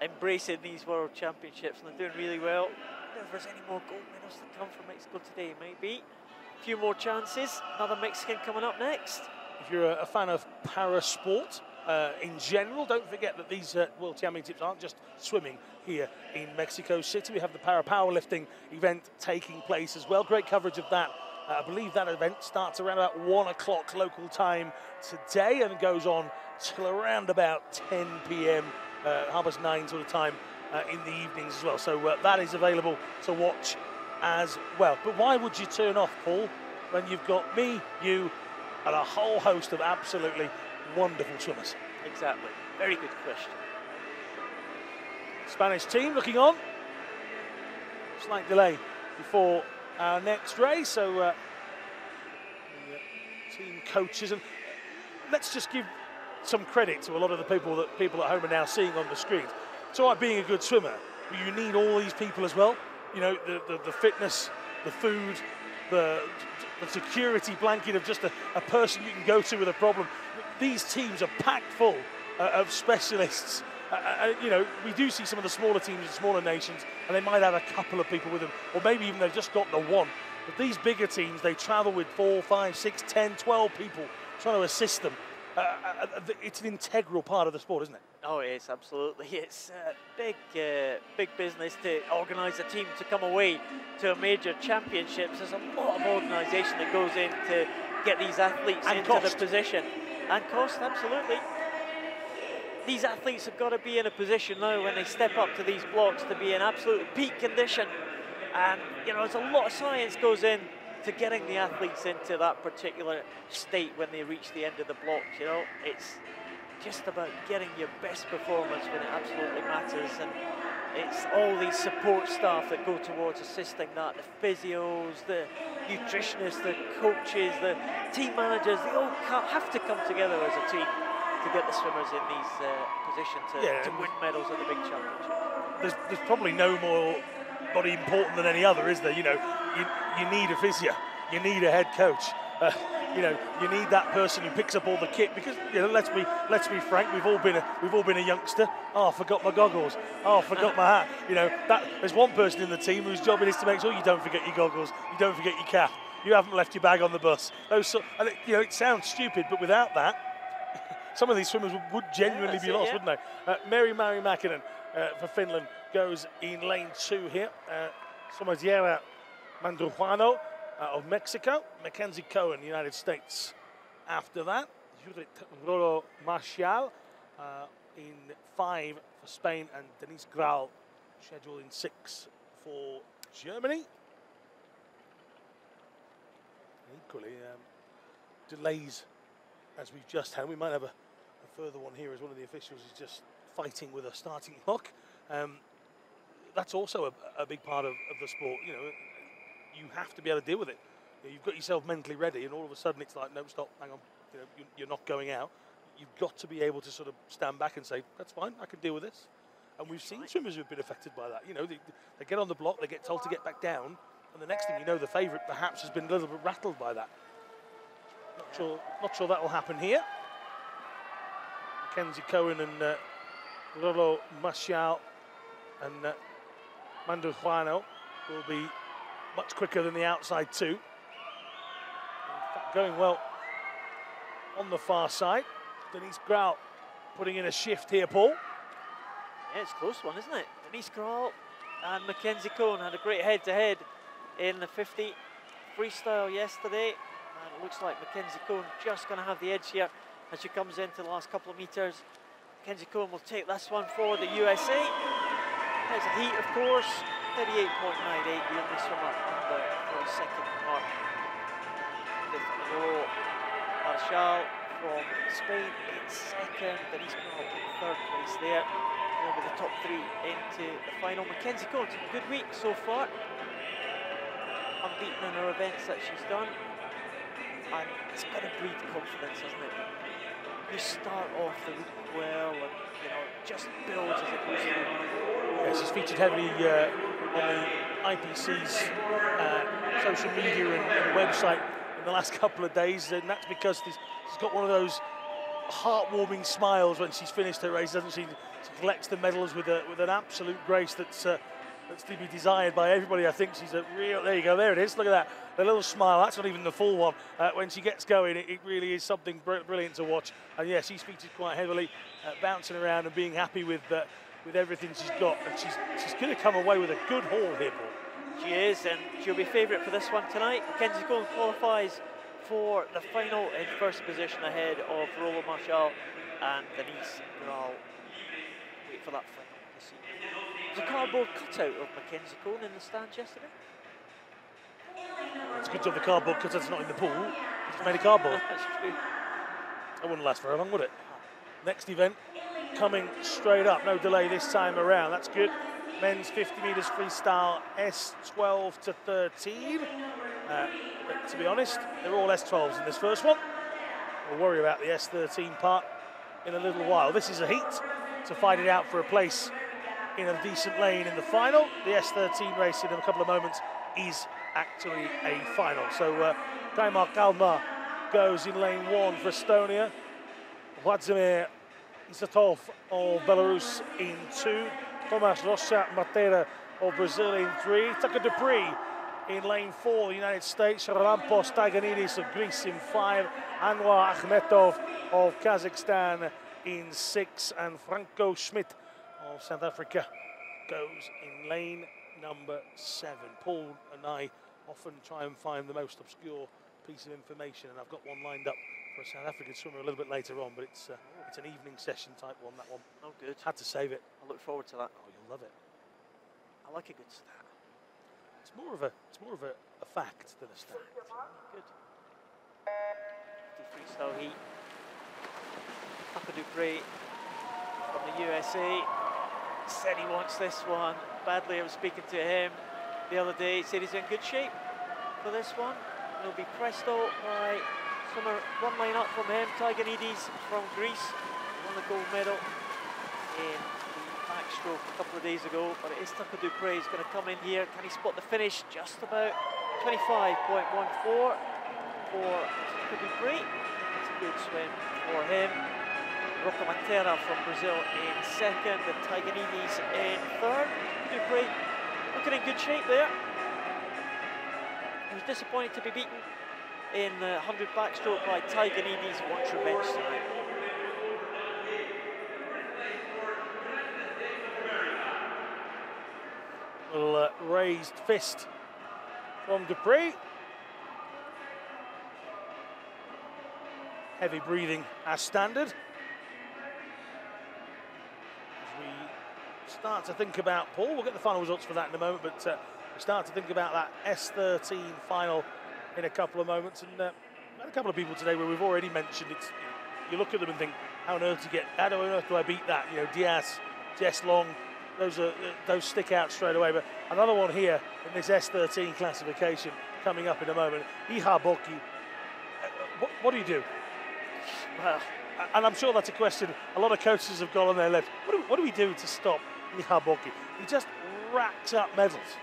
Speaker 1: embracing these World Championships, and they're doing really well. I wonder if there's any more gold medals to come from Mexico today. Maybe a few more chances. Another Mexican coming up next.
Speaker 2: If you're a fan of para sport in general, don't forget that these World Championships aren't just swimming here in Mexico City. We have the powerlifting event taking place as well. Great coverage of that. I believe that event starts around about 1 o'clock local time today and goes on till around about 10 p.m. 9:30 sort of time in the evenings as well. So that is available to watch as well. But why would you turn off, Paul, when you've got me, you, and a whole host of absolutely wonderful swimmers?
Speaker 1: Exactly. Very good question.
Speaker 2: Spanish team looking on. Slight delay before our next race, so the team coaches, and let's just give some credit to a lot of the people at home are now seeing on the screens. It's all right being a good swimmer, but you need all these people as well. You know, the fitness, the food, the security blanket of just a person you can go to with a problem. These teams are packed full of specialists. You know, we do see some of the smaller teams in smaller nations, and they might have a couple of people with them, or maybe even they've just got the one. But these bigger teams, they travel with 4, 5, 6, 10, 12 people trying to assist them. It's an integral part of the sport, isn't it?
Speaker 1: Oh, it is, absolutely. It's big business to organise a team to come away to a major championships. There's a lot of organisation that goes in to get these athletes
Speaker 2: and
Speaker 1: into
Speaker 2: cost.
Speaker 1: the position. And cost, absolutely. These athletes have got to be in a position now when they step up to these blocks to be in absolute peak condition. And, you know, there's a lot of science goes in to getting the athletes into that particular state when they reach the end of the blocks. You know, it's just about getting your best performance when it absolutely matters. And it's all these support staff that go towards assisting that, the physios, the nutritionists, the coaches, the team managers, they all have to come together as a team to get the swimmers in these positions to win medals at the big championships.
Speaker 2: There's probably no more body important than any other, is there? You know, you need a physio, you need a head coach, you know, you need that person who picks up all the kit, because, you know, let's be frank, we've all been a youngster. Oh, I forgot my goggles. Oh, I forgot my hat. You know, there's one person in the team whose job it is to make sure you don't forget your goggles, you don't forget your cap, you haven't left your bag on the bus. And you know, it sounds stupid, but without that, some of these swimmers would genuinely be lost, wouldn't they? Mary Mäkinen for Finland goes in lane 2 here. Somatiera Mandruano of Mexico. Mackenzie Cohen, United States. After that, Judith Roro Marcial in 5 for Spain, and Denise Grau scheduled in 6 for Germany. Equally, delays as we've just had. We might have a further one here as one of the officials is just fighting with a starting clock. That's also a big part of the sport. You know, you have to be able to deal with it. You know, you've got yourself mentally ready, and all of a sudden it's like, no, stop, hang on. You know, you're not going out. You've got to be able to sort of stand back and say, that's fine, I can deal with this. And we've seen swimmers who've been affected by that. You know, they get on the block, they get told to get back down, and the next thing you know, the favourite perhaps has been a little bit rattled by that. Not sure that will happen here. Mackenzie Cohen and Rolo Marcial and Mandruano will be much quicker than the outside 2. In fact, going well on the far side. Denise Grau putting in a shift here, Paul.
Speaker 1: Yeah, it's a close one, isn't it? Denise Grau and Mackenzie Cohen had a great head-to-head in the 50 freestyle yesterday. And it looks like Mackenzie Cohen just going to have the edge here as she comes into the last couple of meters. Mackenzie Cohen will take this one forward, the USA. There's a heat, of course. 38.98, the only swimmer under 42nd mark. With Marcial from Spain in 2nd, Denise Grau in 3rd place there. Over the top 3 into the final. Mackenzie Cohen, a good week so far. Unbeaten in her events that she's done. And it's got to breed confidence, hasn't it? You start off the week well, and you know, just builds as it goes through.
Speaker 2: Yeah, she's featured heavily on the IPC's social media and website in the last couple of days, and that's because she's got one of those heartwarming smiles when she's finished her race. Doesn't she? She collects the medals with an absolute grace that's to be desired by everybody. I think she's a real. There you go. There it is. Look at that. The little smile. That's not even the full one. When she gets going, it really is something brilliant to watch. And yeah, she's featured quite heavily, bouncing around and being happy with everything she's got. And she's going to come away with a good haul here, Paul.
Speaker 1: She is, and she'll be favourite for this one tonight. Mackenzie Cohen qualifies for the final in first position ahead of Rolo Marshall and Denise Graal. Wait for that final. There's a cardboard cutout of Mackenzie Cohen in the stands yesterday.
Speaker 2: It's a good job the cardboard cutout's not in the pool. It's made of cardboard.
Speaker 1: That's true.
Speaker 2: That wouldn't last very long, would it? Next event coming straight up. No delay this time around. That's good. Men's 50 metres freestyle S12 to 13. But to be honest, they're all S12s in this first one. We'll worry about the S13 part in a little while. This is a heat to fight it out for a place in a decent lane in the final. The S13 race in a couple of moments is actually a final. So Kaimar Kalma goes in lane 1 for Estonia. Vladimir Isatov of Belarus in 2. Tomas Rosa Matera of Brazil in 3. Tucker Dupree in lane 4, the United States. Rampos Taiganidis of Greece in 5. Anwar Akhmetov of Kazakhstan in 6. And Franco Schmidt of South Africa goes in lane number 7. Paul and I often try and find the most obscure piece of information, and I've got one lined up for a South African swimmer a little bit later on, but it's an evening session type one, that one.
Speaker 1: Oh, good.
Speaker 2: Had to save it.
Speaker 1: I look forward to that.
Speaker 2: Oh, you'll love it.
Speaker 1: I like a good stat.
Speaker 2: It's more of a fact than a stat.
Speaker 1: Good. 50 freestyle heat. Tucker Dupree from the USA said he wants this one badly. I was speaking to him the other day. He said he's in good shape for this one. It'll be presto by swimmer one line up from him, Taiganidis from Greece, won the gold medal in the backstroke a couple of days ago. But it is Tucker Dupree. He's going to come in here. Can he spot the finish? Just about 25.14 for Tucker Dupree. It's a good swim for him. Roca Matera from Brazil in 2nd, and Taiganidis in 3rd. Dupree looking in good shape there. He was disappointed to be beaten in the 100 backstroke by Taiganidis. Wants revenge tonight.
Speaker 2: Little raised fist from Dupree. Heavy breathing as standard. Start to think about, Paul, we'll get the final results for that in a moment, but we start to think about that S13 final in a couple of moments. And had a couple of people today where we've already mentioned it. You look at them and think, how on earth do I beat that? You know, Diaz, Jess Long, those stick out straight away. But another one here in this S13 classification coming up in a moment. Iha Boki, what do you do?
Speaker 1: Well,
Speaker 2: and I'm sure that's a question a lot of coaches have got on their lips. What do we do to stop Iha Boki? He just racks up medals.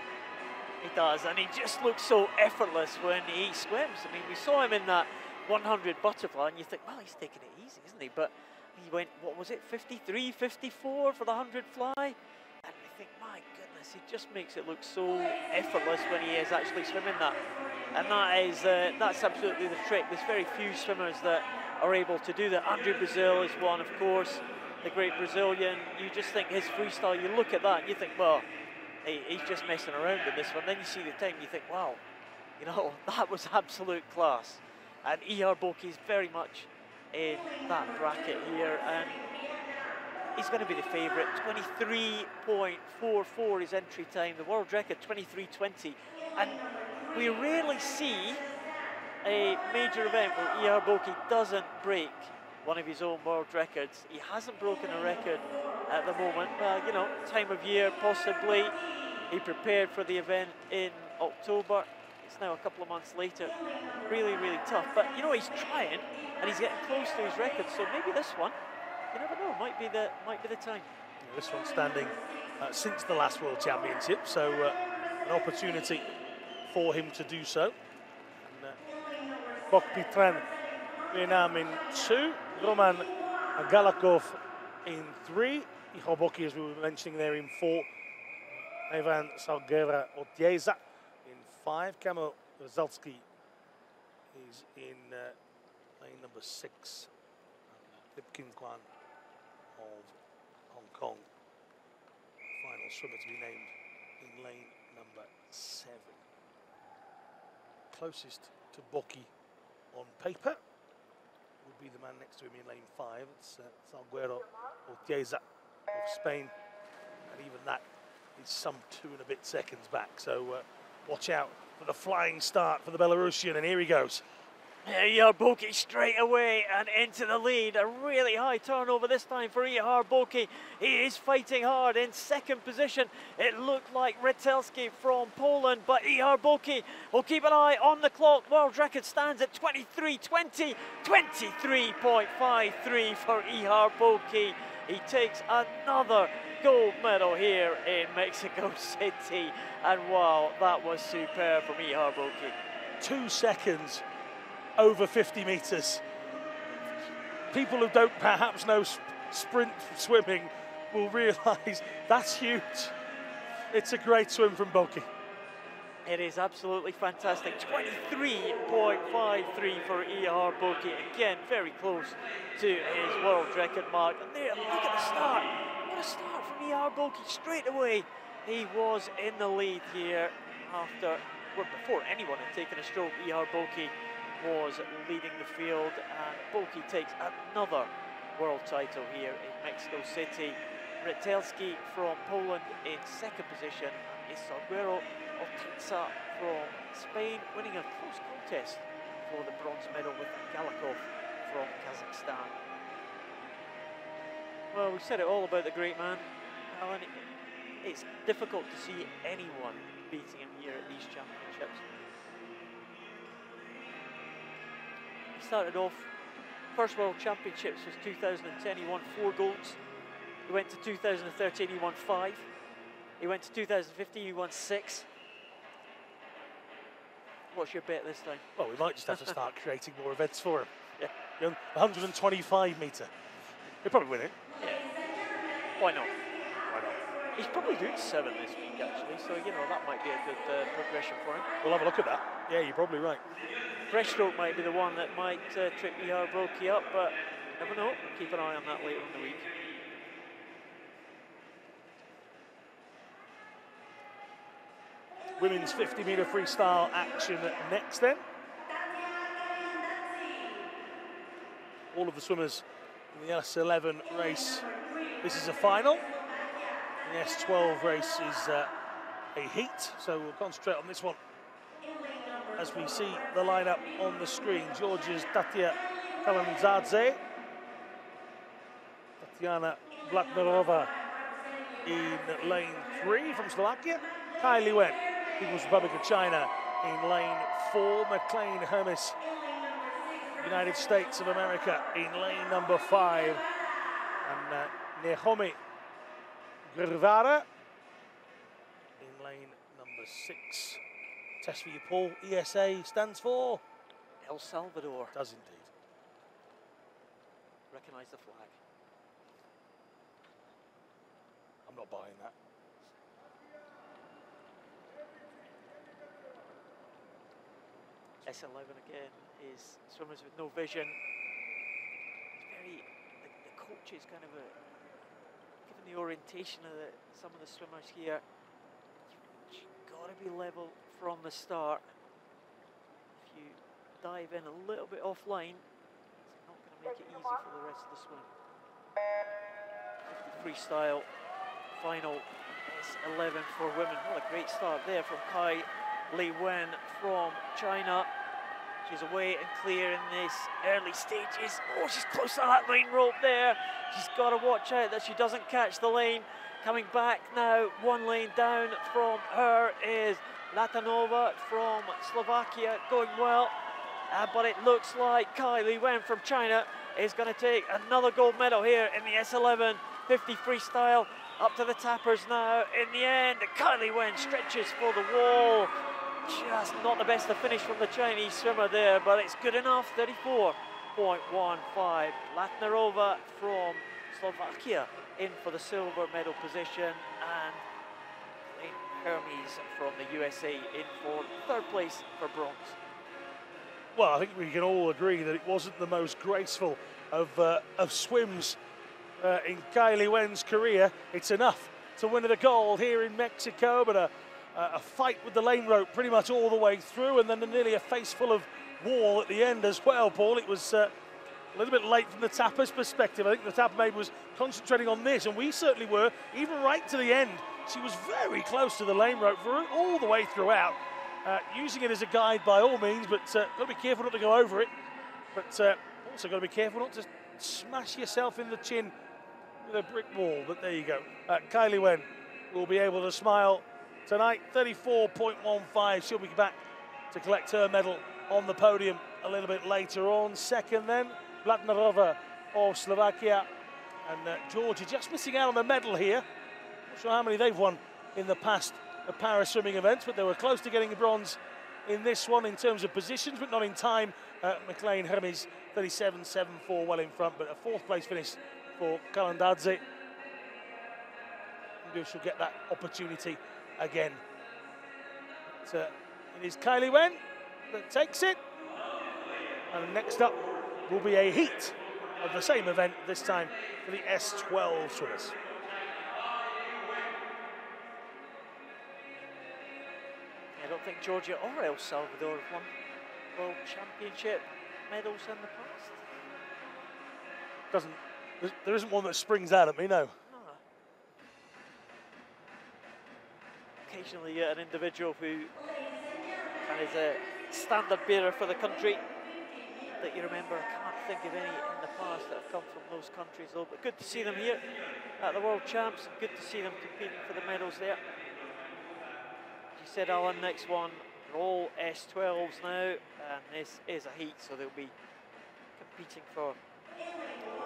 Speaker 1: he does, and he just looks so effortless when he swims. I mean, we saw him in that 100 butterfly, and you think, well, he's taking it easy, isn't he? But he went, what was it, 53, 54 for the 100 fly? And I think, my goodness, he just makes it look so effortless when he is actually swimming that. And that's absolutely the trick. There's very few swimmers that are able to do that. Andre Brazil is one, of course, the great Brazilian. You just think his freestyle, you look at that and you think, well, he's just messing around with this one. Then you see the time, you think, wow, you know, that was absolute class. And Iha Boki is very much in that bracket here, and he's going to be the favourite. 23.44 his entry time, the world record 23.20, and we rarely see a major event where Iha Boki doesn't break one of his own world records. He hasn't broken a record at the moment. Well, you know, time of year possibly. He prepared for the event in October. It's now a couple of months later. Really, really tough. But you know, he's trying, and he's getting close to his record. So maybe this one, you never know, might be the time.
Speaker 2: Yeah, this one's standing since the last World Championship, so an opportunity for him to do so. Bok Pitran Vietnam in 2, Roman Galakov in 3, Ihoboki, as we were mentioning there, in 4. Ivan Salguera Otieza in 5. Camo Zalski is in lane number 6. Lipkin Kwan of Hong Kong, final swimmer to be named in lane number 7. Closest to Boki on paper would be the man next to him in lane 5. It's Salguero Otieza of Spain, and even that is some 2 and a bit seconds back. So watch out for the flying start for the Belarusian, and here he goes.
Speaker 1: Ihar Boki straight away and into the lead. A really high turnover this time for Ihar Boki. He is fighting hard in 2nd position. It looked like Rytelski from Poland, but Ihar Boki will keep an eye on the clock. World record stands at 23:20, 23.53 for Ihar Boki. He takes another gold medal here in Mexico City. And wow, that was superb from Ihar Boki.
Speaker 2: 2 seconds over 50 metres. People who don't perhaps know sprint swimming will realise that's huge. It's a great swim from Boki.
Speaker 1: It is absolutely fantastic. 23.53 for Ihar Boki. Again, very close to his world record mark. And there, look at the start. What a start from Ihar Boki. Straight away, he was in the lead here after, well, before anyone had taken a stroke. Ihar Boki was leading the field, and Boki takes another world title here in Mexico City. Rytelski from Poland in 2nd position, and Salguero Otieza from Spain winning a close contest for the bronze medal with Galikov from Kazakhstan. Well, we said it all about the great man, Alan. It's difficult to see anyone beating him here at these championships. He started off, first World Championships was 2010, he won 4 golds. He went to 2013, he won 5. He went to 2015, he won 6. What's your bet this time?
Speaker 2: Well, we might just have to start creating more events for him.
Speaker 1: Yeah.
Speaker 2: 125 metre. He'll probably win it.
Speaker 1: Yeah. Why not?
Speaker 2: Why not?
Speaker 1: He's probably doing 7 this week, actually, so, you know, that might be a good progression for him.
Speaker 2: We'll have a look at that. Yeah, you're probably right.
Speaker 1: Breaststroke might be the one that might trip Ihar Boki up, but never know. Keep an eye on that later in the week.
Speaker 2: Women's 50 metre freestyle action next then. All of the swimmers in the S11 race, this is a final. The S12 race is a heat, so we'll concentrate on this one. As we see the lineup on the screen, Georgia's Tatia Kalanzadze, Tatiana Blatnerova in lane 3 from Slovakia, Kylie Wen, People's Republic of China in lane 4, McLean Hermes, United States of America in lane number 5, and Naomi Guevara in lane number 6. Test for you, Paul. ESA stands for?
Speaker 1: El Salvador.
Speaker 2: It does indeed.
Speaker 1: Recognise the flag.
Speaker 2: I'm not buying that.
Speaker 1: S11 again is swimmers with no vision. It's very, the coach is kind of given the orientation of some of the swimmers here. You've got to be level from the start. If you dive in a little bit offline, it's not going to make it easy for the rest of the swim. 50 freestyle final S11 for women. What a great start there from Kai Li Wen from China. She's away and clear in this early stages. Oh, she's close to that lane rope there. She's got to watch out that she doesn't catch the lane. Coming back now, 1 lane down from her is Latanova from Slovakia, going well. But it looks like Kylie Wen from China is going to take another gold medal here in the S11 50 freestyle. Up to the tappers now. In the end, Kylie Wen stretches for the wall. Just not the best of finish from the Chinese swimmer there, but it's good enough. 34.15. Latnerova from Slovakia in for the silver medal position, and Hermes from the USA in for third place for bronze.
Speaker 2: Well, I think we can all agree that it wasn't the most graceful of swims in Kylie Wen's career. It's enough to win the gold here in Mexico, but a fight with the lane rope pretty much all the way through, and then nearly a face full of wall at the end as well, Paul. It was a little bit late from the tapper's perspective. I think the tapper maybe was concentrating on this, and we certainly were, even right to the end. She was very close to the lane rope all the way throughout, using it as a guide by all means, but got to be careful not to go over it, but also got to be careful not to smash yourself in the chin with a brick wall. But there you go. Kylie Wen will be able to smile tonight. 34.15. She'll be back to collect her medal on the podium a little bit later on. Second then, Blatnerova of Slovakia, and Georgia just missing out on a medal here. Not sure how many they've won in the past para swimming events, but they were close to getting a bronze in this one in terms of positions, but not in time. McLean Hermes 37.74, well in front, but a fourth place finish for Kalandadze. Maybe she'll get that opportunity again. But, it is Kylie Wen that takes it. And next up will be a heat of the same event, this time for the S12 swimmers.
Speaker 1: I don't think Georgia or El Salvador have won World Championship medals in the past.
Speaker 2: There isn't one that springs out at me, no.
Speaker 1: Occasionally you get an individual who kind of is a standard bearer for the country that you remember. I can't think of any in the past that have come from those countries though, but good to see them here at the World Champs, and good to see them competing for the medals there. As you said, Alan, next one, they're all S12s now, and this is a heat, so they'll be competing for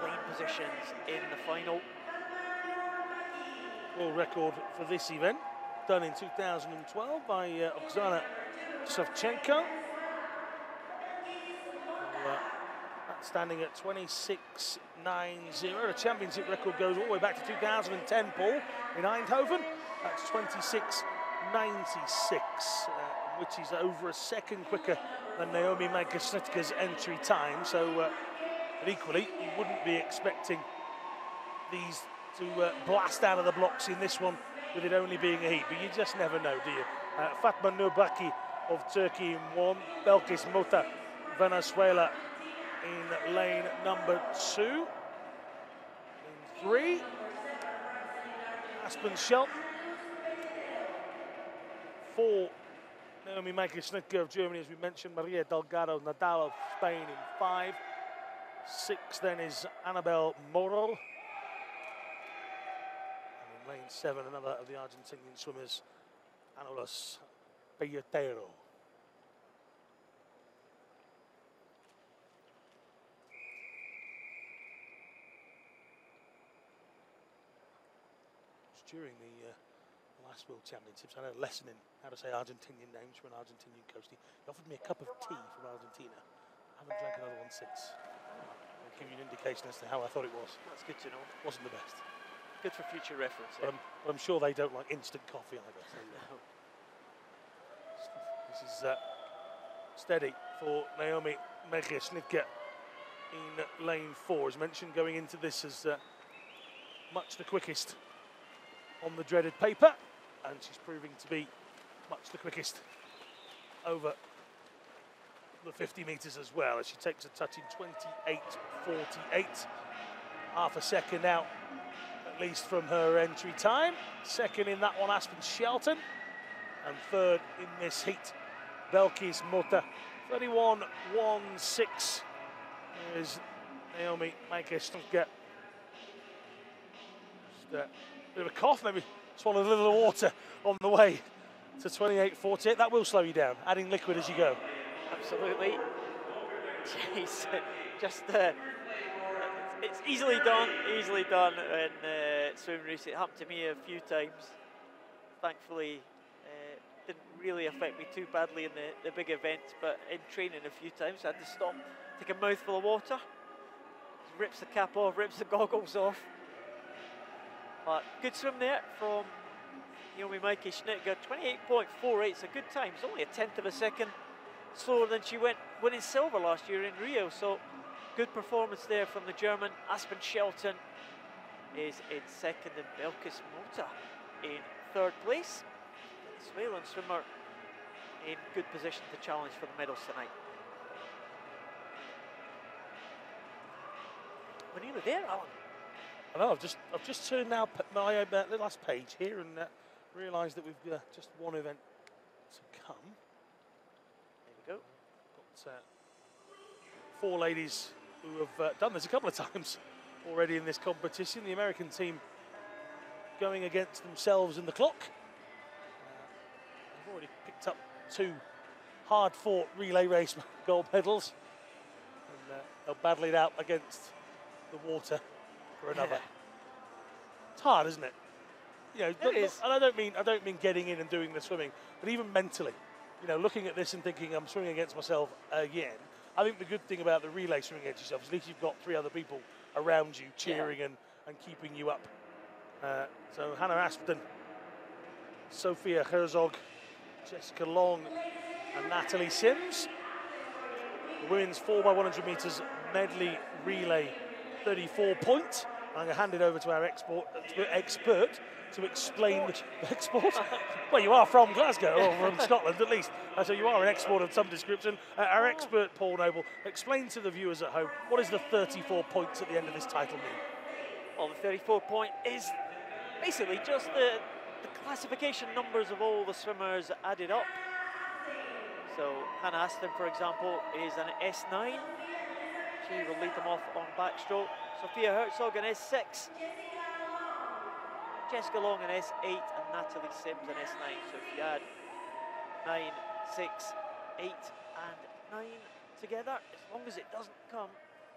Speaker 1: lane positions in the final.
Speaker 2: World record for this event, done in 2012 by Oksana Savchenko. That's standing at 26.90. The championship record goes all the way back to 2010, Paul, in Eindhoven. That's 26.96, which is over a second quicker than Naomi Magashitka's entry time. So, but equally, you wouldn't be expecting these to blast out of the blocks in this one with it only being a heat, but you just never know, do you? Fatma Nurbaki of Turkey in one, Belkis Mota, Venezuela in lane number 2. In 3, Aspen Shelton. 4, Naomi Magashnitka of Germany, as we mentioned, Maria Delgado Nadal of Spain in 5. 6 then is Annabel Morel. Lane 7, another of the Argentinian swimmers, Anolas Pelletero. During the last World Championships, I had a lesson in how to say Argentinian names from an Argentinian coach. He offered me a cup of tea from Argentina. I haven't drank another one since. I'll give you an indication as to how I thought it was.
Speaker 1: That's good to know.
Speaker 2: Wasn't the best.
Speaker 1: Good for future reference.
Speaker 2: But I'm sure they don't like instant coffee either. So,
Speaker 1: no.
Speaker 2: This is steady for Naomi Magashnitka in lane 4. As mentioned, going into this as much the quickest on the dreaded paper, and she's proving to be much the quickest over the 50 metres as well, as she takes a touch in 28.48. Half a second out, at least, from her entry time. Second in that one, Aspen Shelton. And third in this heat, Belkis Mota. 31.16 is Naomi Magashnitka. Just a bit of a cough, maybe swallowed a little water on the way to 28.48. That will slow you down, adding liquid as you go.
Speaker 1: Absolutely. Jeez, just it's easily done in swim race. It happened to me a few times. Thankfully, didn't really affect me too badly in the big events, but in training a few times I had to stop, take a mouthful of water, rips the cap off, rips the goggles off, But good swim there from Naomi Mikey Schnittger, 28.48. It's a good time. It's only a 1/10 of a second slower than she went winning silver last year in Rio. So good performance there from the German. Aspen Shelton is in second and Belkis Mota in third place. Venezuelan swimmer in good position to challenge for the medals tonight. We're nearly there, Alan.
Speaker 2: I know. I've just turned now my the last page here and realised that we've just one event to come.
Speaker 1: There we go.
Speaker 2: Got 4 ladies who have done this a couple of times already in this competition. The American team going against themselves in the clock. They've already picked up 2 hard-fought relay race gold medals, and they'll battle it out against the water for another. It's hard, isn't it? You know,
Speaker 1: It is.
Speaker 2: And I don't mean getting in and doing the swimming, but even mentally, you know, looking at this and thinking I'm swimming against myself again. I think the good thing about the relay swimming against yourself is at least you've got 3 other people around you cheering and keeping you up. So Hannah Aston, Sophia Herzog, Jessica Long and Natalie Sims. The women's 4x100 metres medley relay 34 point. I'm going to hand it over to our expert to explain the export. Well, you are from Glasgow, or from Scotland at least, so you are an export of some description. Our expert, Paul Noble, explain to the viewers at home, what does the 34 points at the end of this title mean?
Speaker 1: Well, the 34 point is basically just the classification numbers of all the swimmers added up. So Hannah Aston, for example, is an S9. She will lead them off on backstroke. Sophia Herzog an S6. Jessica Long an S8 and Natalie Sims an S9. So if you add 9, 6, 8 and 9 together, as long as it doesn't come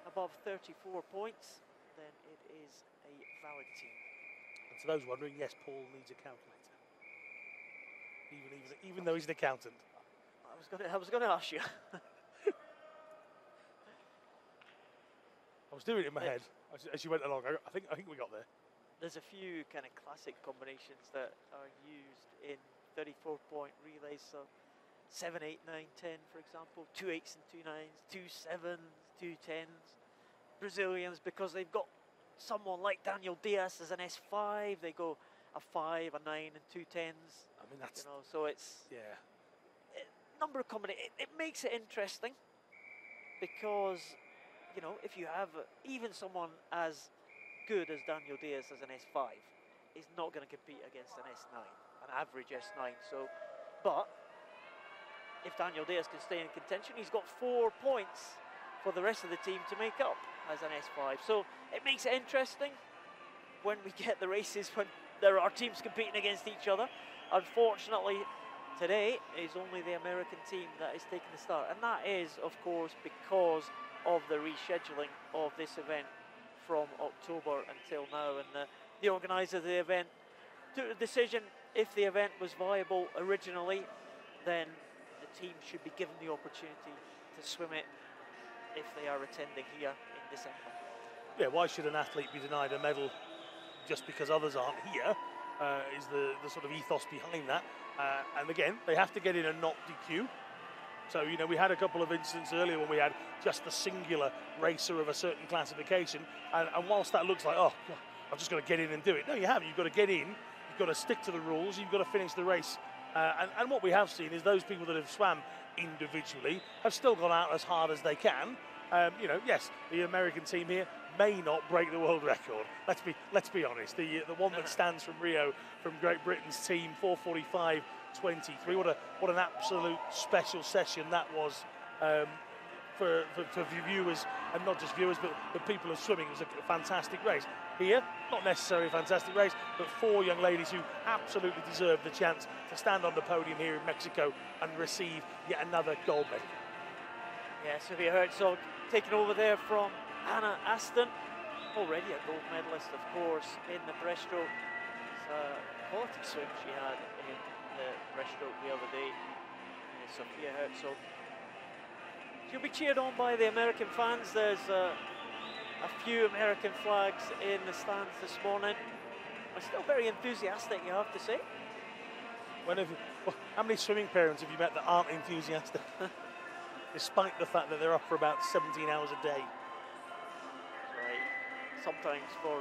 Speaker 1: above 34 points, then it is a valid team.
Speaker 2: And to those wondering, yes, Paul needs a calculator. Even though he's an accountant.
Speaker 1: I was going to ask you.
Speaker 2: I was doing it in my head as you went along. I think we got there.
Speaker 1: There's a few kind of classic combinations that are used in 34-point relays. So 7, 8, 9, 10, for example. 2 8s and 2 9s, 2 7s, 2 10s. Brazilians, because they've got someone like Daniel Diaz as an S5, they go a 5, a 9, and 2 10s.
Speaker 2: I mean, that's,
Speaker 1: you know, so it's number of combinations. It makes it interesting because, you know, if you have even someone as good as Daniel Diaz as an S5, is not going to compete against an S9, an average S9. So, but if Daniel Diaz can stay in contention, he's got 4 points for the rest of the team to make up as an S5. So it makes it interesting when we get the races when there are teams competing against each other. Unfortunately, today is only the American team that is taking the start, and that is, of course, because of the rescheduling of this event from October until now. And the organizer of the event took a decision: if the event was viable originally, then the team should be given the opportunity to swim it if they are attending here in December.
Speaker 2: Yeah, why should an athlete be denied a medal just because others aren't here? Is the sort of ethos behind that. And again, they have to get in and not DQ. So, you know, we had a couple of incidents earlier when we had just the singular racer of a certain classification. And whilst that looks like, oh, I've just got to get in and do it. No, you haven't. You've got to get in. You've got to stick to the rules. You've got to finish the race. And what we have seen is those people that have swam individually have still gone out as hard as they can. You know, yes, the American team here may not break the world record. Let's be honest. The one that stands from Rio, from Great Britain's team, 4:45.23. What an absolute special session that was for viewers, and not just viewers, but the people of swimming. It was a fantastic race. Here, not necessarily a fantastic race, but 4 young ladies who absolutely deserved the chance to stand on the podium here in Mexico and receive yet another gold medal.
Speaker 1: Yeah, Sophia Herzog taking over there from Hannah Aston, already a gold medalist, of course, in the breaststroke. It's a quality swim she had in the breaststroke the other day. Sophia Herzog. She'll be cheered on by the American fans. There's a few American flags in the stands this morning. are still very enthusiastic, you have to say.
Speaker 2: How many swimming parents have you met that aren't enthusiastic? Despite the fact that they're up for about 17 hours a day.
Speaker 1: Right. Sometimes for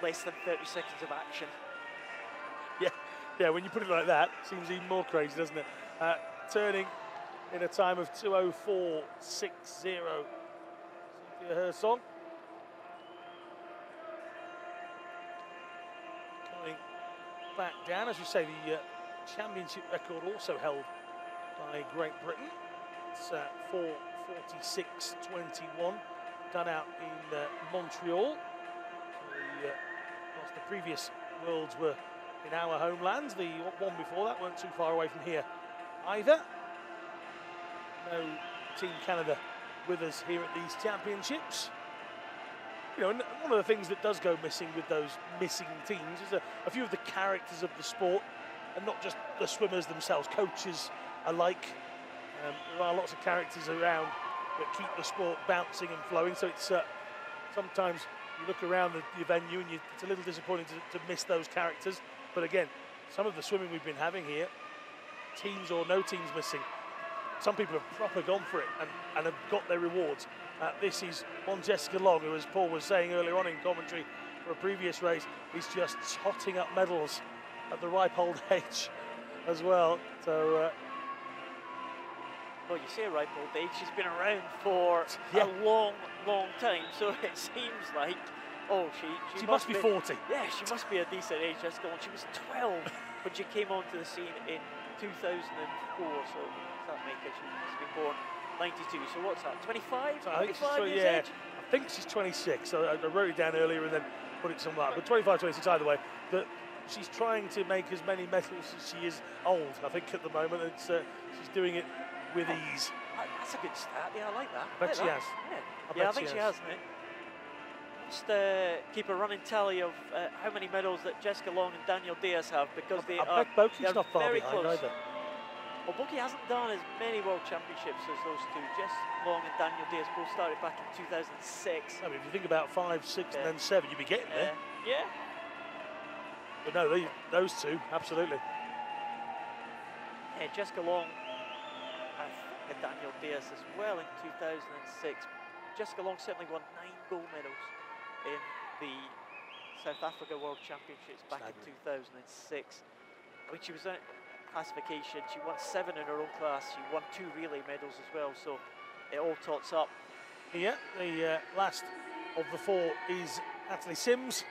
Speaker 1: less than 30 seconds of action.
Speaker 2: Yeah, when you put it like that, it seems even more crazy, doesn't it? Turning in a time of 2:04.60. Cynthia Herzog. Coming back down, as you say, the championship record also held by Great Britain. It's 4:46.21, done out in Montreal. Whilst the previous Worlds were in our homeland, the one before that weren't too far away from here either. No Team Canada with us here at these championships. You know, and one of the things that does go missing with those missing teams is a few of the characters of the sport, and not just the swimmers themselves, coaches alike. There are lots of characters around that keep the sport bouncing and flowing, so it's sometimes you look around the venue and it's a little disappointing to miss those characters. But again, some of the swimming we've been having here, teams or no teams missing, some people have proper gone for it and have got their rewards. This is one Jessica Long, who, as Paul was saying earlier on in commentary for a previous race, is just totting up medals at the ripe old age as well. So,
Speaker 1: well, you say ripe old age, she's been around for a long, long time, so it seems like, oh, she
Speaker 2: must be 40.
Speaker 1: Yeah, she must be a decent age. Jessica Long. She was 12 when she came onto the scene in 2004, so that make her? She's been born 92, so what's that, 25?
Speaker 2: I think she's 26. So I wrote it down earlier and then put it somewhere, but 25, 26 either way. That she's trying to make as many medals as she is old, I think, at the moment. It's, she's doing it with ease.
Speaker 1: That's a good stat, yeah, I like that.
Speaker 2: I bet she has.
Speaker 1: Yeah, I think she has, mate. Just keep a running tally of how many medals that Jessica Long and Daniel Diaz have, because
Speaker 2: I bet Boki's not far
Speaker 1: very
Speaker 2: behind
Speaker 1: close.
Speaker 2: either.
Speaker 1: Well, Boki hasn't done as many World Championships as those two. Jess Long and Daniel Diaz both started back in 2006.
Speaker 2: I mean, if you think about 5, 6, and then 7, you'd be getting there.
Speaker 1: Yeah.
Speaker 2: But no, those two, absolutely.
Speaker 1: Yeah, Jessica Long and Daniel Diaz as well in 2006. Jessica Long certainly won 9 gold medals in the South Africa World Championships back in 2006. I mean, she was in classification, she won 7 in her own class, she won 2 relay medals as well, so it all tots up.
Speaker 2: Yeah, the last of the 4 is Natalie Sims,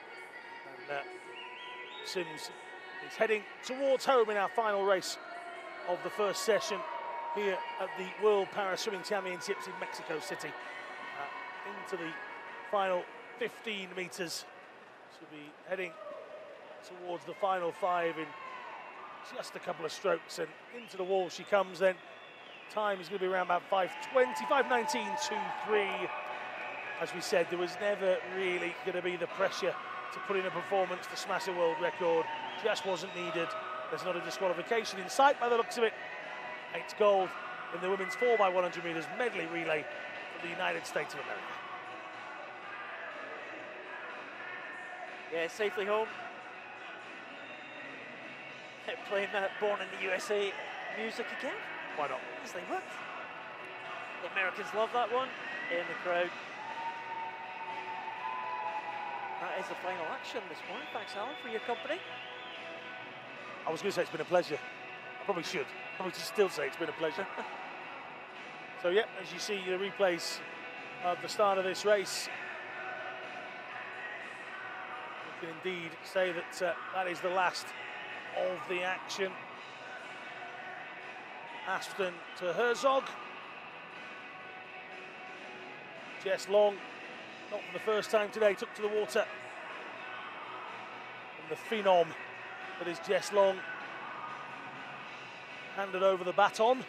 Speaker 2: and Sims is heading towards home in our final race of the first session here at the World Para Swimming Championships in Mexico City. Into the final 15 metres. She'll be heading towards the final 5 in just a couple of strokes, and into the wall she comes. Then time is going to be around about 5:20, 5:19.23. As we said, there was never really going to be the pressure to put in a performance to smash a world record. Just wasn't needed. There's not a disqualification in sight by the looks of it. It's gold in the women's 4x100 metres medley relay for the United States of America.
Speaker 1: Yeah, safely home. Playing that Born in the USA music again.
Speaker 2: Why not?
Speaker 1: As they would. The Americans love that one in the crowd. That is the final action this morning. Thanks, Alan, for your company.
Speaker 2: I was going to say it's been a pleasure. I probably should. Probably should still say it's been a pleasure. So, yeah, as you see the replays of the start of this race, we can indeed say that that is the last of the action. Ashton to Herzog. Jess Long, not for the first time today, took to the water. And the phenom that is Jess Long handed over the baton,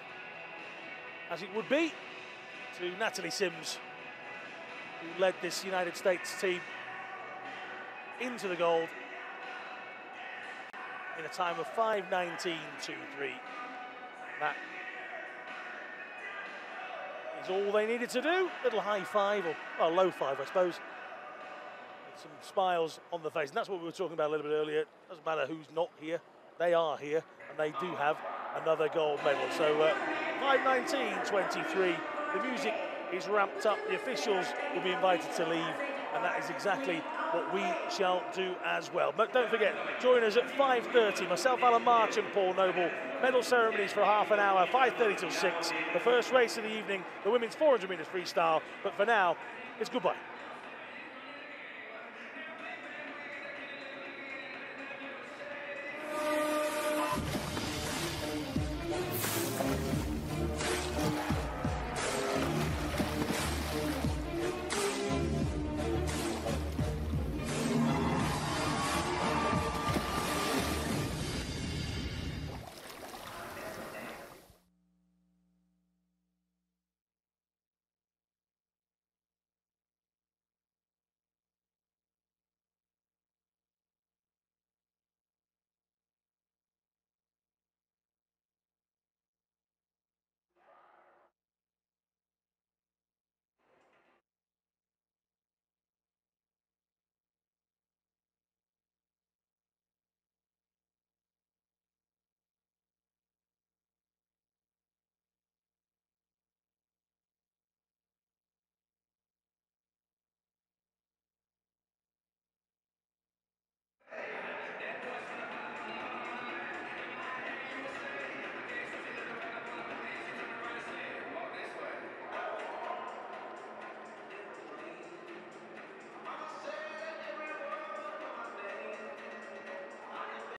Speaker 2: as it would be, to Natalie Sims, who led this United States team into the gold in a time of 5:19.23. That is all they needed to do. Little high 5, or well, low 5, I suppose. some smiles on the face. And that's what we were talking about a little bit earlier. Doesn't matter who's not here, they are here, and they do have another gold medal. So 5:19:23, the music is ramped up, the officials will be invited to leave, and that is exactly what we shall do as well. But don't forget, join us at 5:30, myself, Alan March and Paul Noble. Medal ceremonies for half an hour, 5:30 till 6. The first race of the evening, the women's 400 metres freestyle. But for now, it's goodbye.